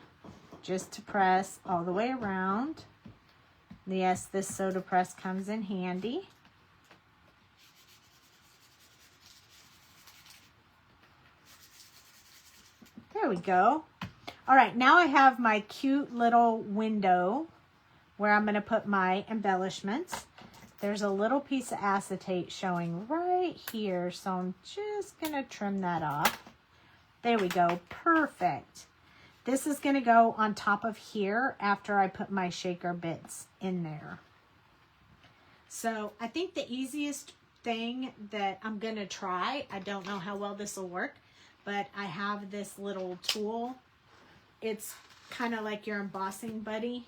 just to press all the way around. Yes, this soda press comes in handy. There we go. All right, now I have my cute little window where I'm going to put my embellishments. There's a little piece of acetate showing right here, so I'm just going to trim that off. There we go. Perfect. This is going to go on top of here after I put my shaker bits in there. So I think the easiest thing that I'm going to try, I don't know how well this will work, but I have this little tool. It's kind of like your embossing buddy.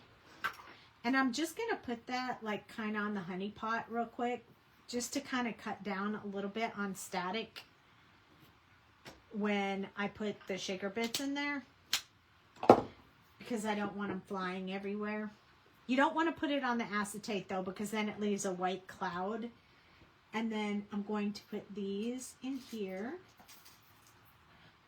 And I'm just going to put that like kind of on the honey pot real quick, just to kind of cut down a little bit on static when I put the shaker bits in there, because I don't want them flying everywhere. You don't want to put it on the acetate though, because then it leaves a white cloud. And then I'm going to put these in here.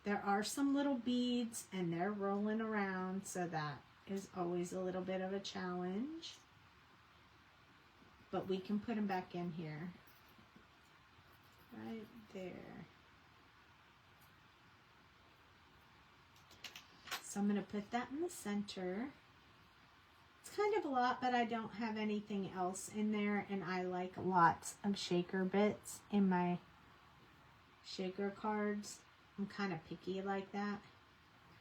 There are some little beads and they're rolling around, so that is always a little bit of a challenge. But we can put them back in here. Right there. So I'm going to put that in the center. It's kind of a lot, but I don't have anything else in there, and I like lots of shaker bits in my shaker cards. I'm kind of picky like that.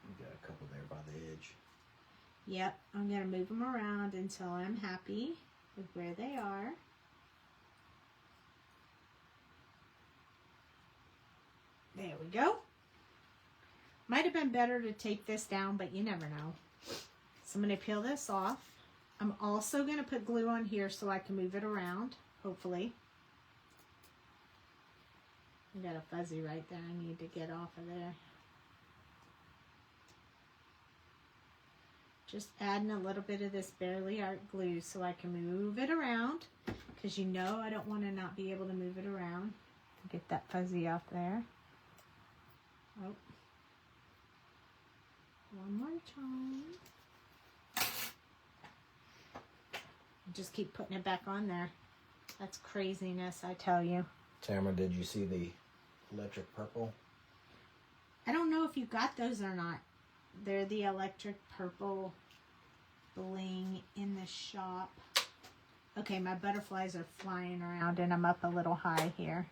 You got a couple there by the edge. Yep, I'm going to move them around until I'm happy with where they are. There we go. Might have been better to tape this down, but you never know. So I'm going to peel this off. I'm also going to put glue on here so I can move it around, hopefully. I got a fuzzy right there I need to get off of there. Just adding a little bit of this Barely Art glue so I can move it around, because you know I don't want to not be able to move it around. Get that fuzzy off there. Oh. One more time. Just keep putting it back on there. That's craziness, I tell you. Tamara, did you see the electric purple? I don't know if you got those or not. They're the electric purple bling in the shop. Okay, my butterflies are flying around and I'm up a little high here.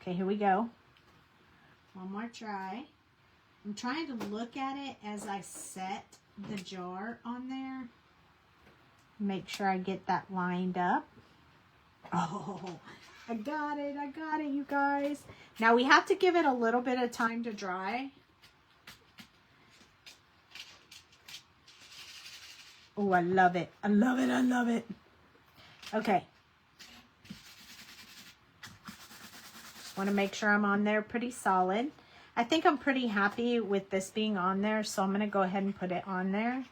Okay, here we go. One more try. I'm trying to look at it as I set the jar on there. Make sure I get that lined up. Oh, I got it, you guys. Now we have to give it a little bit of time to dry. Oh, I love it. I love it. I love it. Okay. Just want to make sure I'm on there pretty solid. I think I'm pretty happy with this being on there, so I'm going to go ahead and put it on there.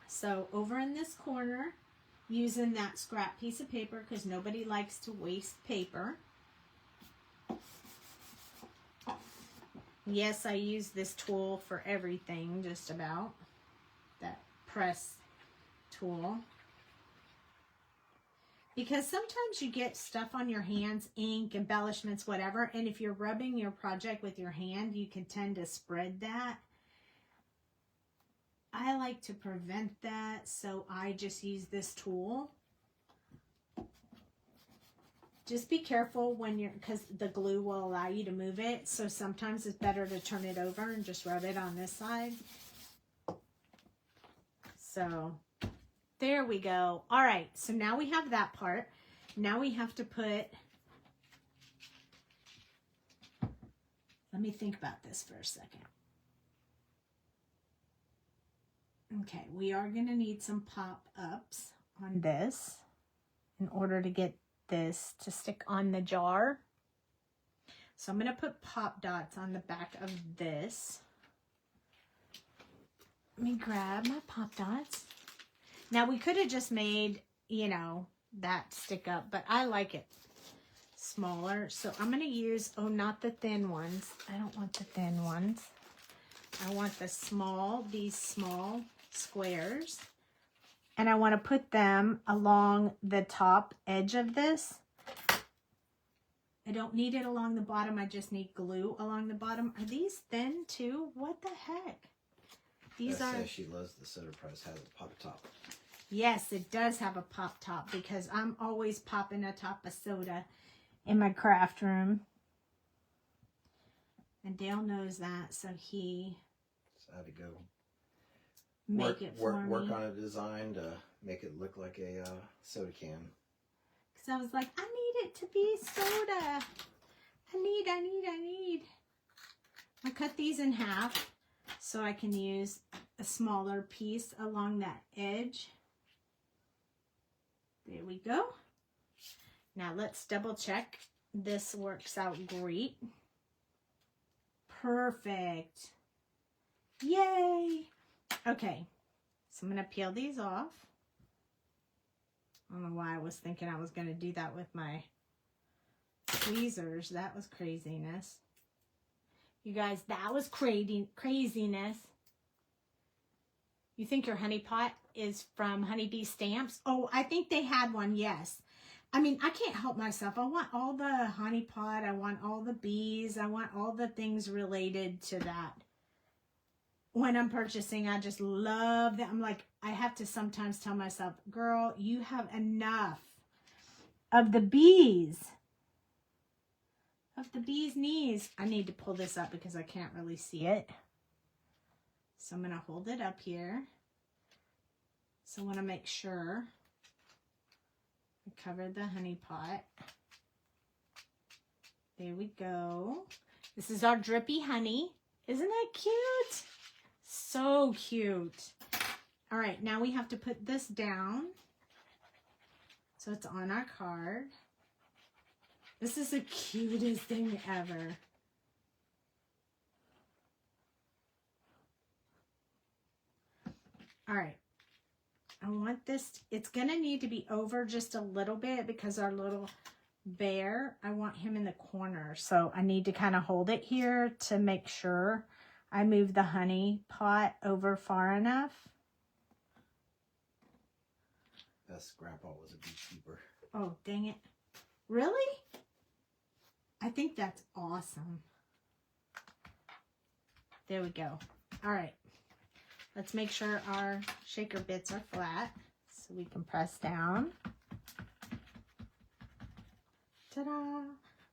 So over in this corner, using that scrap piece of paper, because nobody likes to waste paper. Yes, I use this tool for everything, just about. That press tool. Because sometimes you get stuff on your hands, ink, embellishments, whatever, and if you're rubbing your project with your hand, you can tend to spread that. I like to prevent that, so I just use this tool. Just be careful when you're, because the glue will allow you to move it, so sometimes it's better to turn it over and just rub it on this side. So there we go. All right, so now we have that part. Now we have to put, let me think about this for a second. Okay, we are going to need some pop-ups on this in order to get this to stick on the jar. So I'm going to put pop dots on the back of this. Let me grab my pop dots. Now we could have just made, you know, that stick up, but I like it smaller. So I'm going to use, oh, not the thin ones. I don't want the thin ones. I want the small, these small squares. And I want to put them along the top edge of this. I don't need it along the bottom. I just need glue along the bottom. Are these thin too? What the heck? These are... Says she loves the soda press has a pop top. Yes, it does have a pop top because I'm always popping a top of soda in my craft room. And Dale knows that, so he... So I had to go work on a design to make it look like a soda can. Because I was like, I need it to be soda. I need. I cut these in half so I can use a smaller piece along that edge. There we go. Now let's double check. This works out great. Perfect. Yay. Okay, so I'm going to peel these off. I don't know why I was thinking I was going to do that with my tweezers. That was craziness. You guys, that was craziness. You think your honey pot is from Honeybee Stamps? Oh, I think they had one, yes. I mean, I can't help myself. I want all the honey pot. I want all the bees. I want all the things related to that. When I'm purchasing, I just love that. I'm like, I have to sometimes tell myself, girl, you have enough of the bees. Of the bee's knees. I need to pull this up because I can't really see it. So I'm going to hold it up here. So I want to make sure I cover the honey pot. There we go. This is our drippy honey. Isn't that cute? So cute. All right, now we have to put this down so it's on our card. This is the cutest thing ever. All right, I want this, it's gonna need to be over just a little bit because our little bear, I want him in the corner. So I need to kind of hold it here to make sure I move the honey pot over far enough. Best grandpa was a beekeeper. Oh, dang it. Really? I think that's awesome. There we go. All right. Let's make sure our shaker bits are flat so we can press down. Ta-da!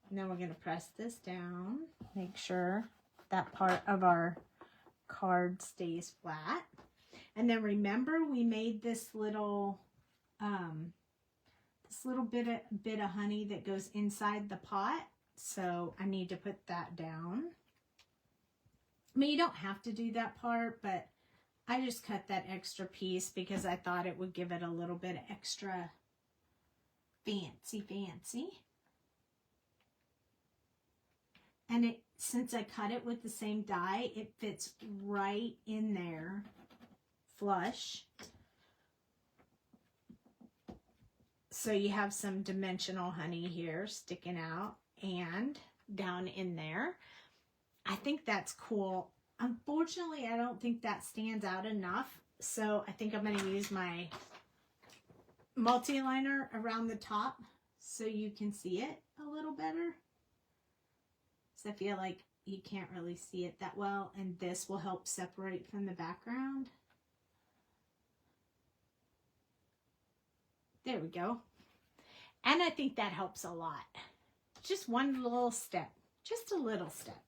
And then we're going to press this down. Make sure that part of our card stays flat. And then remember we made this little bit of honey that goes inside the pot. So I need to put that down. I mean, you don't have to do that part, but I just cut that extra piece because I thought it would give it a little bit of extra fancy. And it, since I cut it with the same die, it fits right in there, flush. So you have some dimensional honey here sticking out and down in there. I think that's cool. Unfortunately, I don't think that stands out enough. So I think I'm going to use my multi-liner around the top so you can see it a little better. So I feel like you can't really see it that well, and this will help separate from the background. There we go. And I think that helps a lot. Just one little step. Just a little step.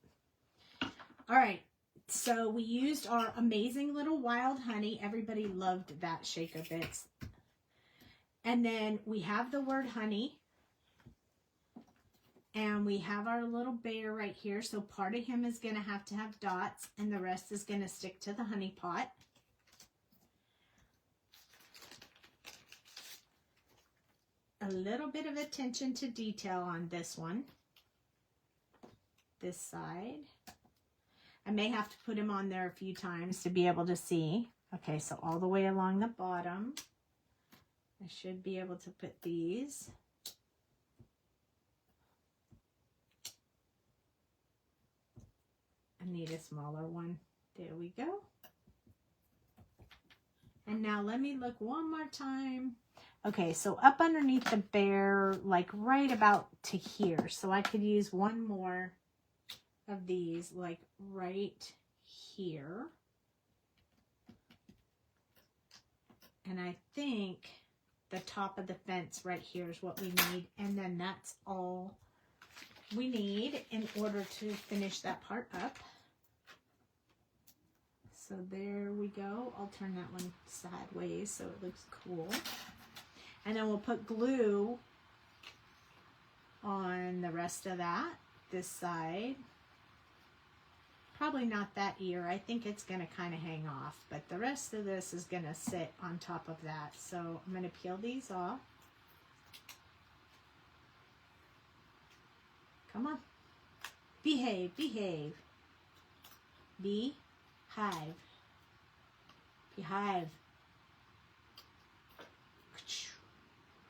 All right. So we used our amazing little wild honey. Everybody loved that shaker bits. And then we have the word honey. And we have our little bear right here. So part of him is going to have dots. And the rest is going to stick to the honey pot. A little bit of attention to detail on this one. This side. I may have to put him on there a few times to be able to see. Okay, so all the way along the bottom, I should be able to put these. I need a smaller one. There we go. And now let me look one more time. Okay, so up underneath the bear, like right about to here. So I could use one more of these, like right here. And I think the top of the fence right here is what we need. And then that's all we need in order to finish that part up. So there we go. I'll turn that one sideways so it looks cool. And then we'll put glue on the rest of that, this side. Probably not that ear. I think it's going to kind of hang off, but the rest of this is going to sit on top of that. So I'm going to peel these off. Come on. Behave, behave. Behive. Behive.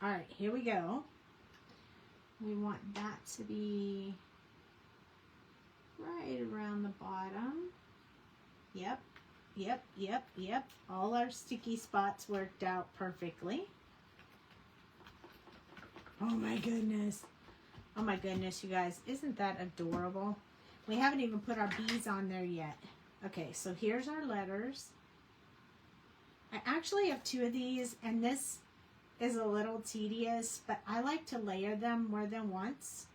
All right, here we go. We want that to be right around the bottom. Yep, yep, yep, yep. All our sticky spots worked out perfectly. Oh my goodness. Oh my goodness, you guys. Isn't that adorable? We haven't even put our bees on there yet. Okay, so here's our letters. I actually have two of these, and this is a little tedious, but I like to layer them more than once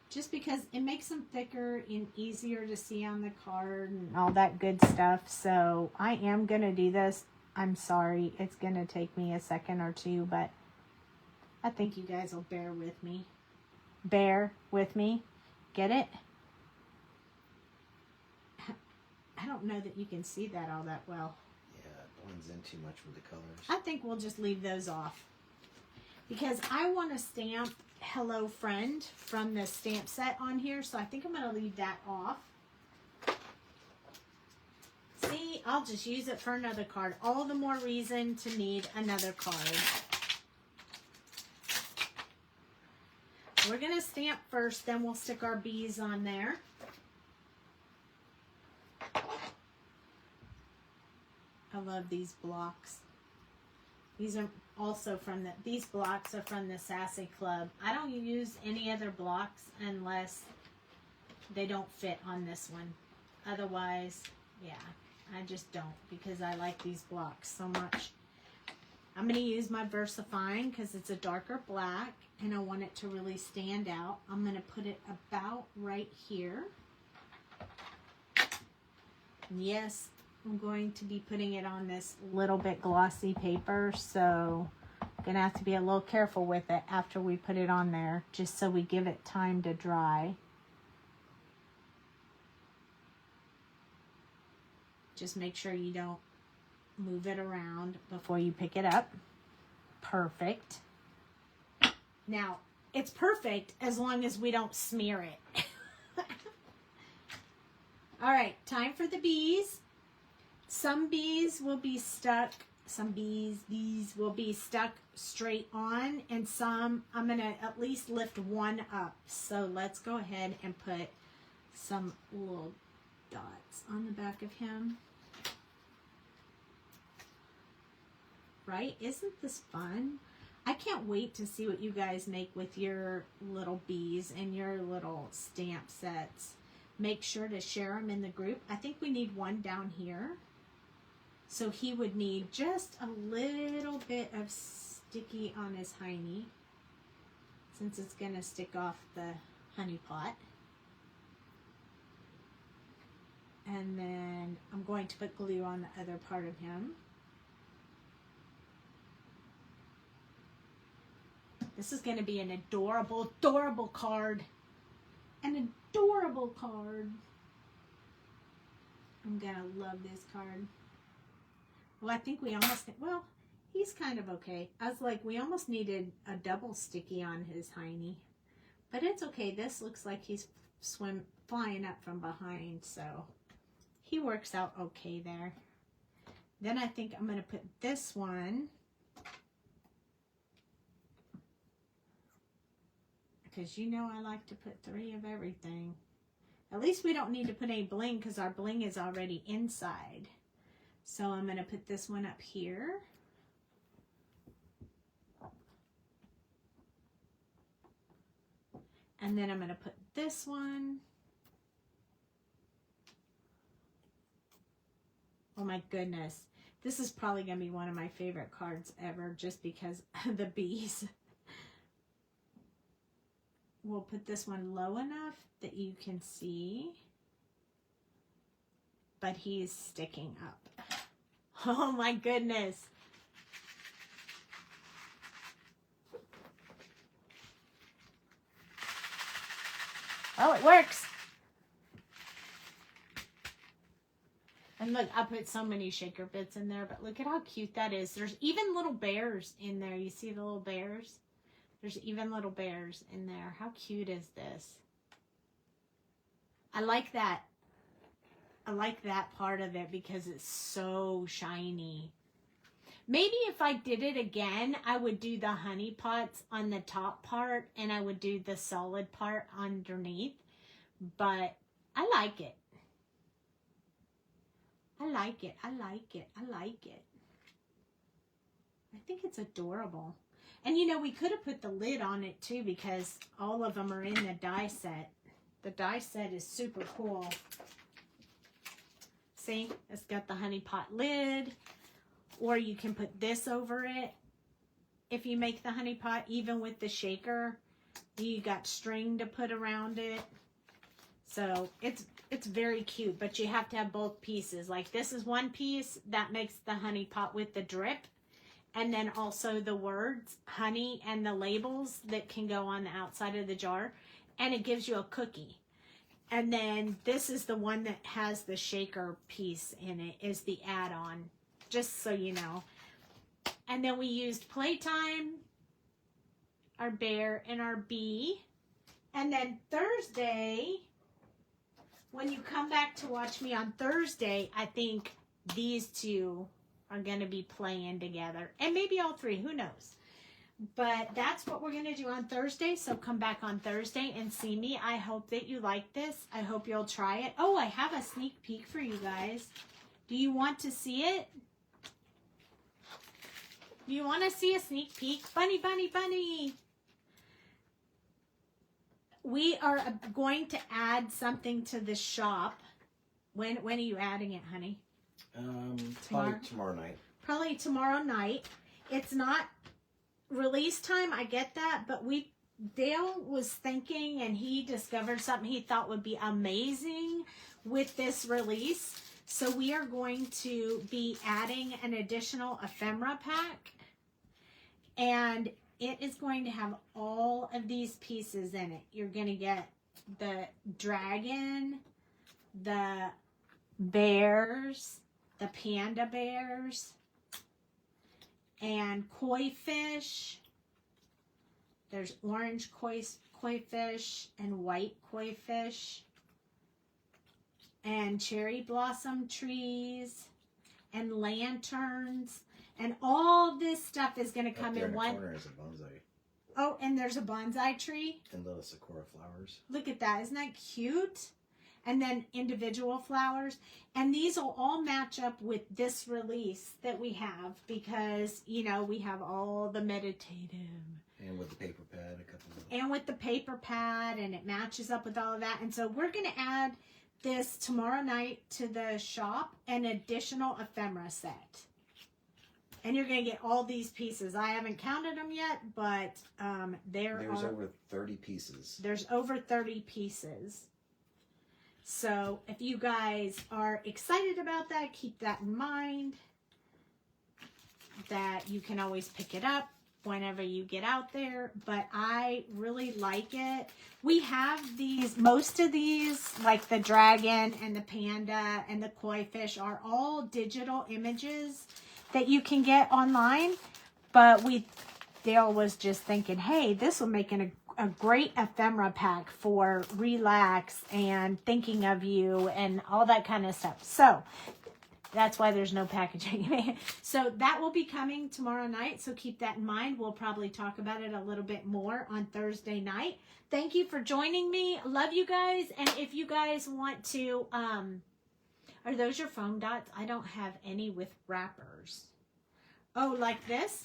just because it makes them thicker and easier to see on the card and all that good stuff. So I am going to do this. I'm sorry. It's going to take me a second or two, but I think you guys will bear with me. Bear with me. Get it? I don't know that you can see that all that well. Yeah, it blends in too much with the colors. I think we'll just leave those off because I want to stamp Hello Friend from the stamp set on here, so I think I'm going to leave that off. See, I'll just use it for another card. All the more reason to need another card. We're going to stamp first, then we'll stick our bees on there. I love these blocks. These are also from these blocks are from the Sassy Club. I don't use any other blocks unless they don't fit on this one. Otherwise, yeah, I just don't because I like these blocks so much. I'm going to use my VersaFine because it's a darker black and I want it to really stand out. I'm going to put it about right here. And yes, I'm going to be putting it on this little bit glossy paper, so I'm going to have to be a little careful with it after we put it on there, just so we give it time to dry. Just make sure you don't move it around before you pick it up. Perfect. Now, it's perfect as long as we don't smear it. All right, time for the bees. Some bees will be stuck, bees will be stuck straight on, and some I'm going to at least lift one up. So let's go ahead and put some little dots on the back of him. Right? Isn't this fun? I can't wait to see what you guys make with your little bees and your little stamp sets. Make sure to share them in the group. I think we need one down here. So he would need just a little bit of sticky on his hiney, since it's going to stick off the honey pot. And then I'm going to put glue on the other part of him. This is going to be an adorable, adorable card. An adorable card. I'm going to love this card. Well, I think we almost, well, he's kind of okay. I was like, we almost needed a double sticky on his hiney. But it's okay. This looks like he's flying up from behind, so he works out okay there. Then I think I'm going to put this one, because you know I like to put 3 of everything. At least we don't need to put any bling because our bling is already inside. So I'm going to put this one up here. And then I'm going to put this one. Oh my goodness. This is probably going to be one of my favorite cards ever just because of the bees. We'll put this one low enough that you can see. But he's sticking up. Oh my goodness. Oh, it works. And look, I put so many shaker bits in there, but look at how cute that is. There's even little bears in there. You see the little bears? There's even little bears in there. How cute is this? I like that. I like that part of it because it's so shiny. Maybe if I did it again, I would do the honey pots on the top part and I would do the solid part underneath. But I like it. I like it. I like it. I like it. I think it's adorable. And you know, we could have put the lid on it too because all of them are in the die set. The die set is super cool. See, it's got the honey pot lid. Or you can put this over it. If you make the honey pot, even with the shaker, you got string to put around it. So it's very cute, but you have to have both pieces. Like this is one piece that makes the honey pot with the drip. And then also the words, honey, and the labels that can go on the outside of the jar. And it gives you a cookie. And then this is the one that has the shaker piece in it, is the add-on. Just so you know. And then we used Playtime, our bear, and our bee. And then Thursday, when you come back to watch me on Thursday, I think these two are going to be playing together. And maybe all 3, who knows. But that's what we're going to do on Thursday. So come back on Thursday and see me. I hope that you like this. I hope you'll try it. Oh, I have a sneak peek for you guys. Do you want to see it? Do you want to see a sneak peek? Bunny, bunny, bunny. We are going to add something to the shop. When are you adding it, honey? Probably tomorrow night. Probably tomorrow night. It's not release time, I get that, but Dale was thinking and he discovered something he thought would be amazing with this release. So we are going to be adding an additional ephemera pack. And it is going to have all of these pieces in it. You're going to get the dragon, the bears, the panda bears, and koi fish. There's orange koi fish and white koi fish. And cherry blossom trees and lanterns. And all this stuff is going to come in one. Corner is a bonsai. Oh, and there's a bonsai tree. And little sakura flowers. Look at that. Isn't that cute? And then individual flowers. And these will all match up with this release that we have because, you know, we have all the meditative. And with the paper pad, a couple of. And with the paper pad, and it matches up with all of that. And so we're going to add this tomorrow night to the shop, an additional ephemera set. And you're going to get all these pieces. I haven't counted them yet, but there's over 30 pieces. There's over 30 pieces. So if you guys are excited about that, keep that in mind. That you can always pick it up whenever you get out there. But I really like it. We have these, most of these, like the dragon and the panda and the koi fish, are all digital images that you can get online. But Dale was just thinking, hey, this will make a great ephemera pack for relax and thinking of you and all that kind of stuff. So that's why there's no packaging. So that will be coming tomorrow night. So keep that in mind. We'll probably talk about it a little bit more on Thursday night. Thank you for joining me. Love you guys. And if you guys want to, are those your foam dots? I don't have any with wrappers. Oh, like this?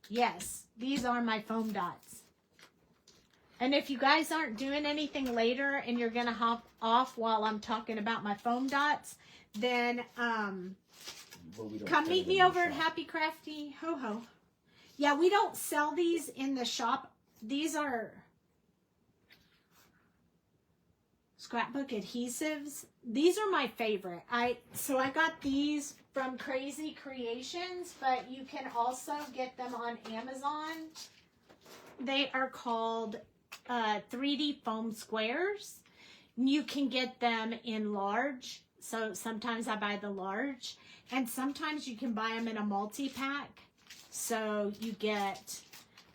Yes, these are my foam dots. And if you guys aren't doing anything later and you're going to hop off while I'm talking about my foam dots, then come meet me over at Happy Crafty Ho Ho. Yeah, we don't sell these in the shop. These are scrapbook adhesives. These are my favorite. So I got these from Crazy Creations, but you can also get them on Amazon. They are called 3D foam squares. You can get them in large. So sometimes I buy the large, and sometimes you can buy them in a multi-pack. So you get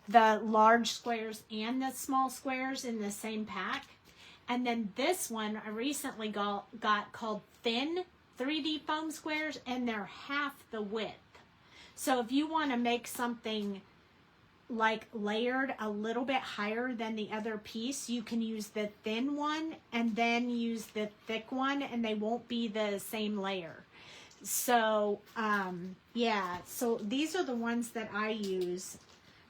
the large squares and the small squares in the same pack. And then this one I recently got called thin 3D foam squares, and they're half the width. So if you want to make something like layered a little bit higher than the other piece, you can use the thin one and then use the thick one, and they won't be the same layer. So yeah, so these are the ones that I use.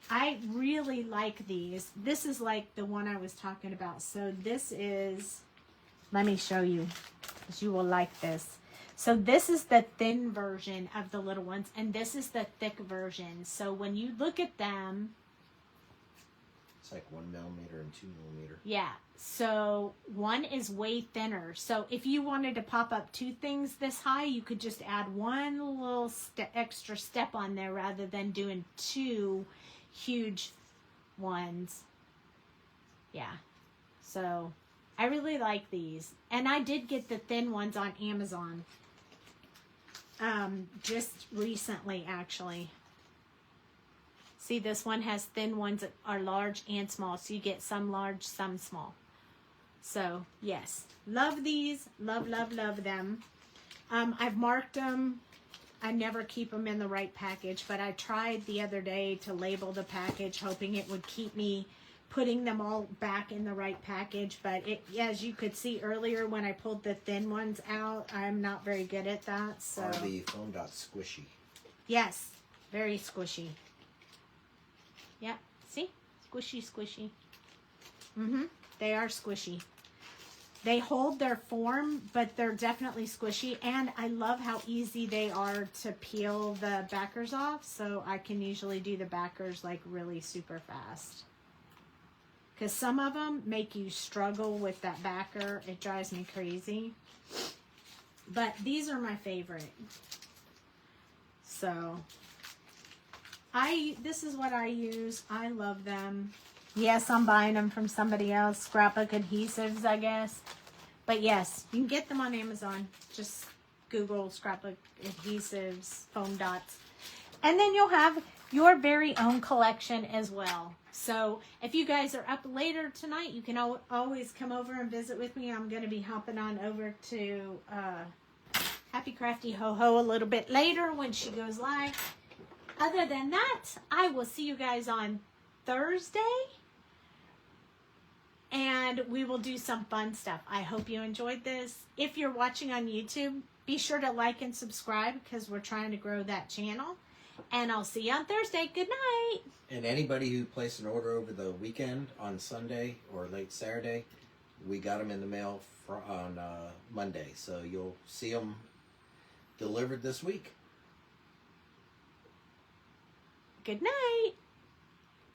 I really like these. This is like the one I was talking about. So this is, let me show you, because you will like this. So this is the thin version of the little ones, and this is the thick version. So when you look at them, it's like 1 millimeter and 2 millimeter. Yeah. So one is way thinner. So if you wanted to pop up two things this high, you could just add one little extra step on there rather than doing two huge ones. Yeah. So I really like these. And I did get the thin ones on Amazon. Just recently, actually. See, this one has thin ones that are large and small. So you get some large, some small. So, yes. Love these. Love, love, love them. I've marked them. I never keep them in the right package. But I tried the other day to label the package, hoping it would keep me putting them all back in the right package. But as you could see earlier when I pulled the thin ones out, I'm not very good at that. So. Are the foam dots squishy? Yes. Very squishy. Yeah, see? Squishy, squishy. They are squishy. They hold their form, but they're definitely squishy. And I love how easy they are to peel the backers off. So I can usually do the backers like really super fast. Because some of them make you struggle with that backer. It drives me crazy. But these are my favorite. So this is what I use. I love them. Yes, I'm buying them from somebody else. Scrapbook adhesives, I guess. But yes, you can get them on Amazon. Just Google scrapbook adhesives, foam dots. And then you'll have your very own collection as well. So if you guys are up later tonight, you can always come over and visit with me. I'm going to be hopping on over to Happy Crafty Ho Ho a little bit later when she goes live. Other than that, I will see you guys on Thursday. And we will do some fun stuff. I hope you enjoyed this. If you're watching on YouTube, be sure to like and subscribe because we're trying to grow that channel. And I'll see you on Thursday. Good night. And anybody who placed an order over the weekend on Sunday or late Saturday, we got them in the mail on Monday. So you'll see them delivered this week. Good night.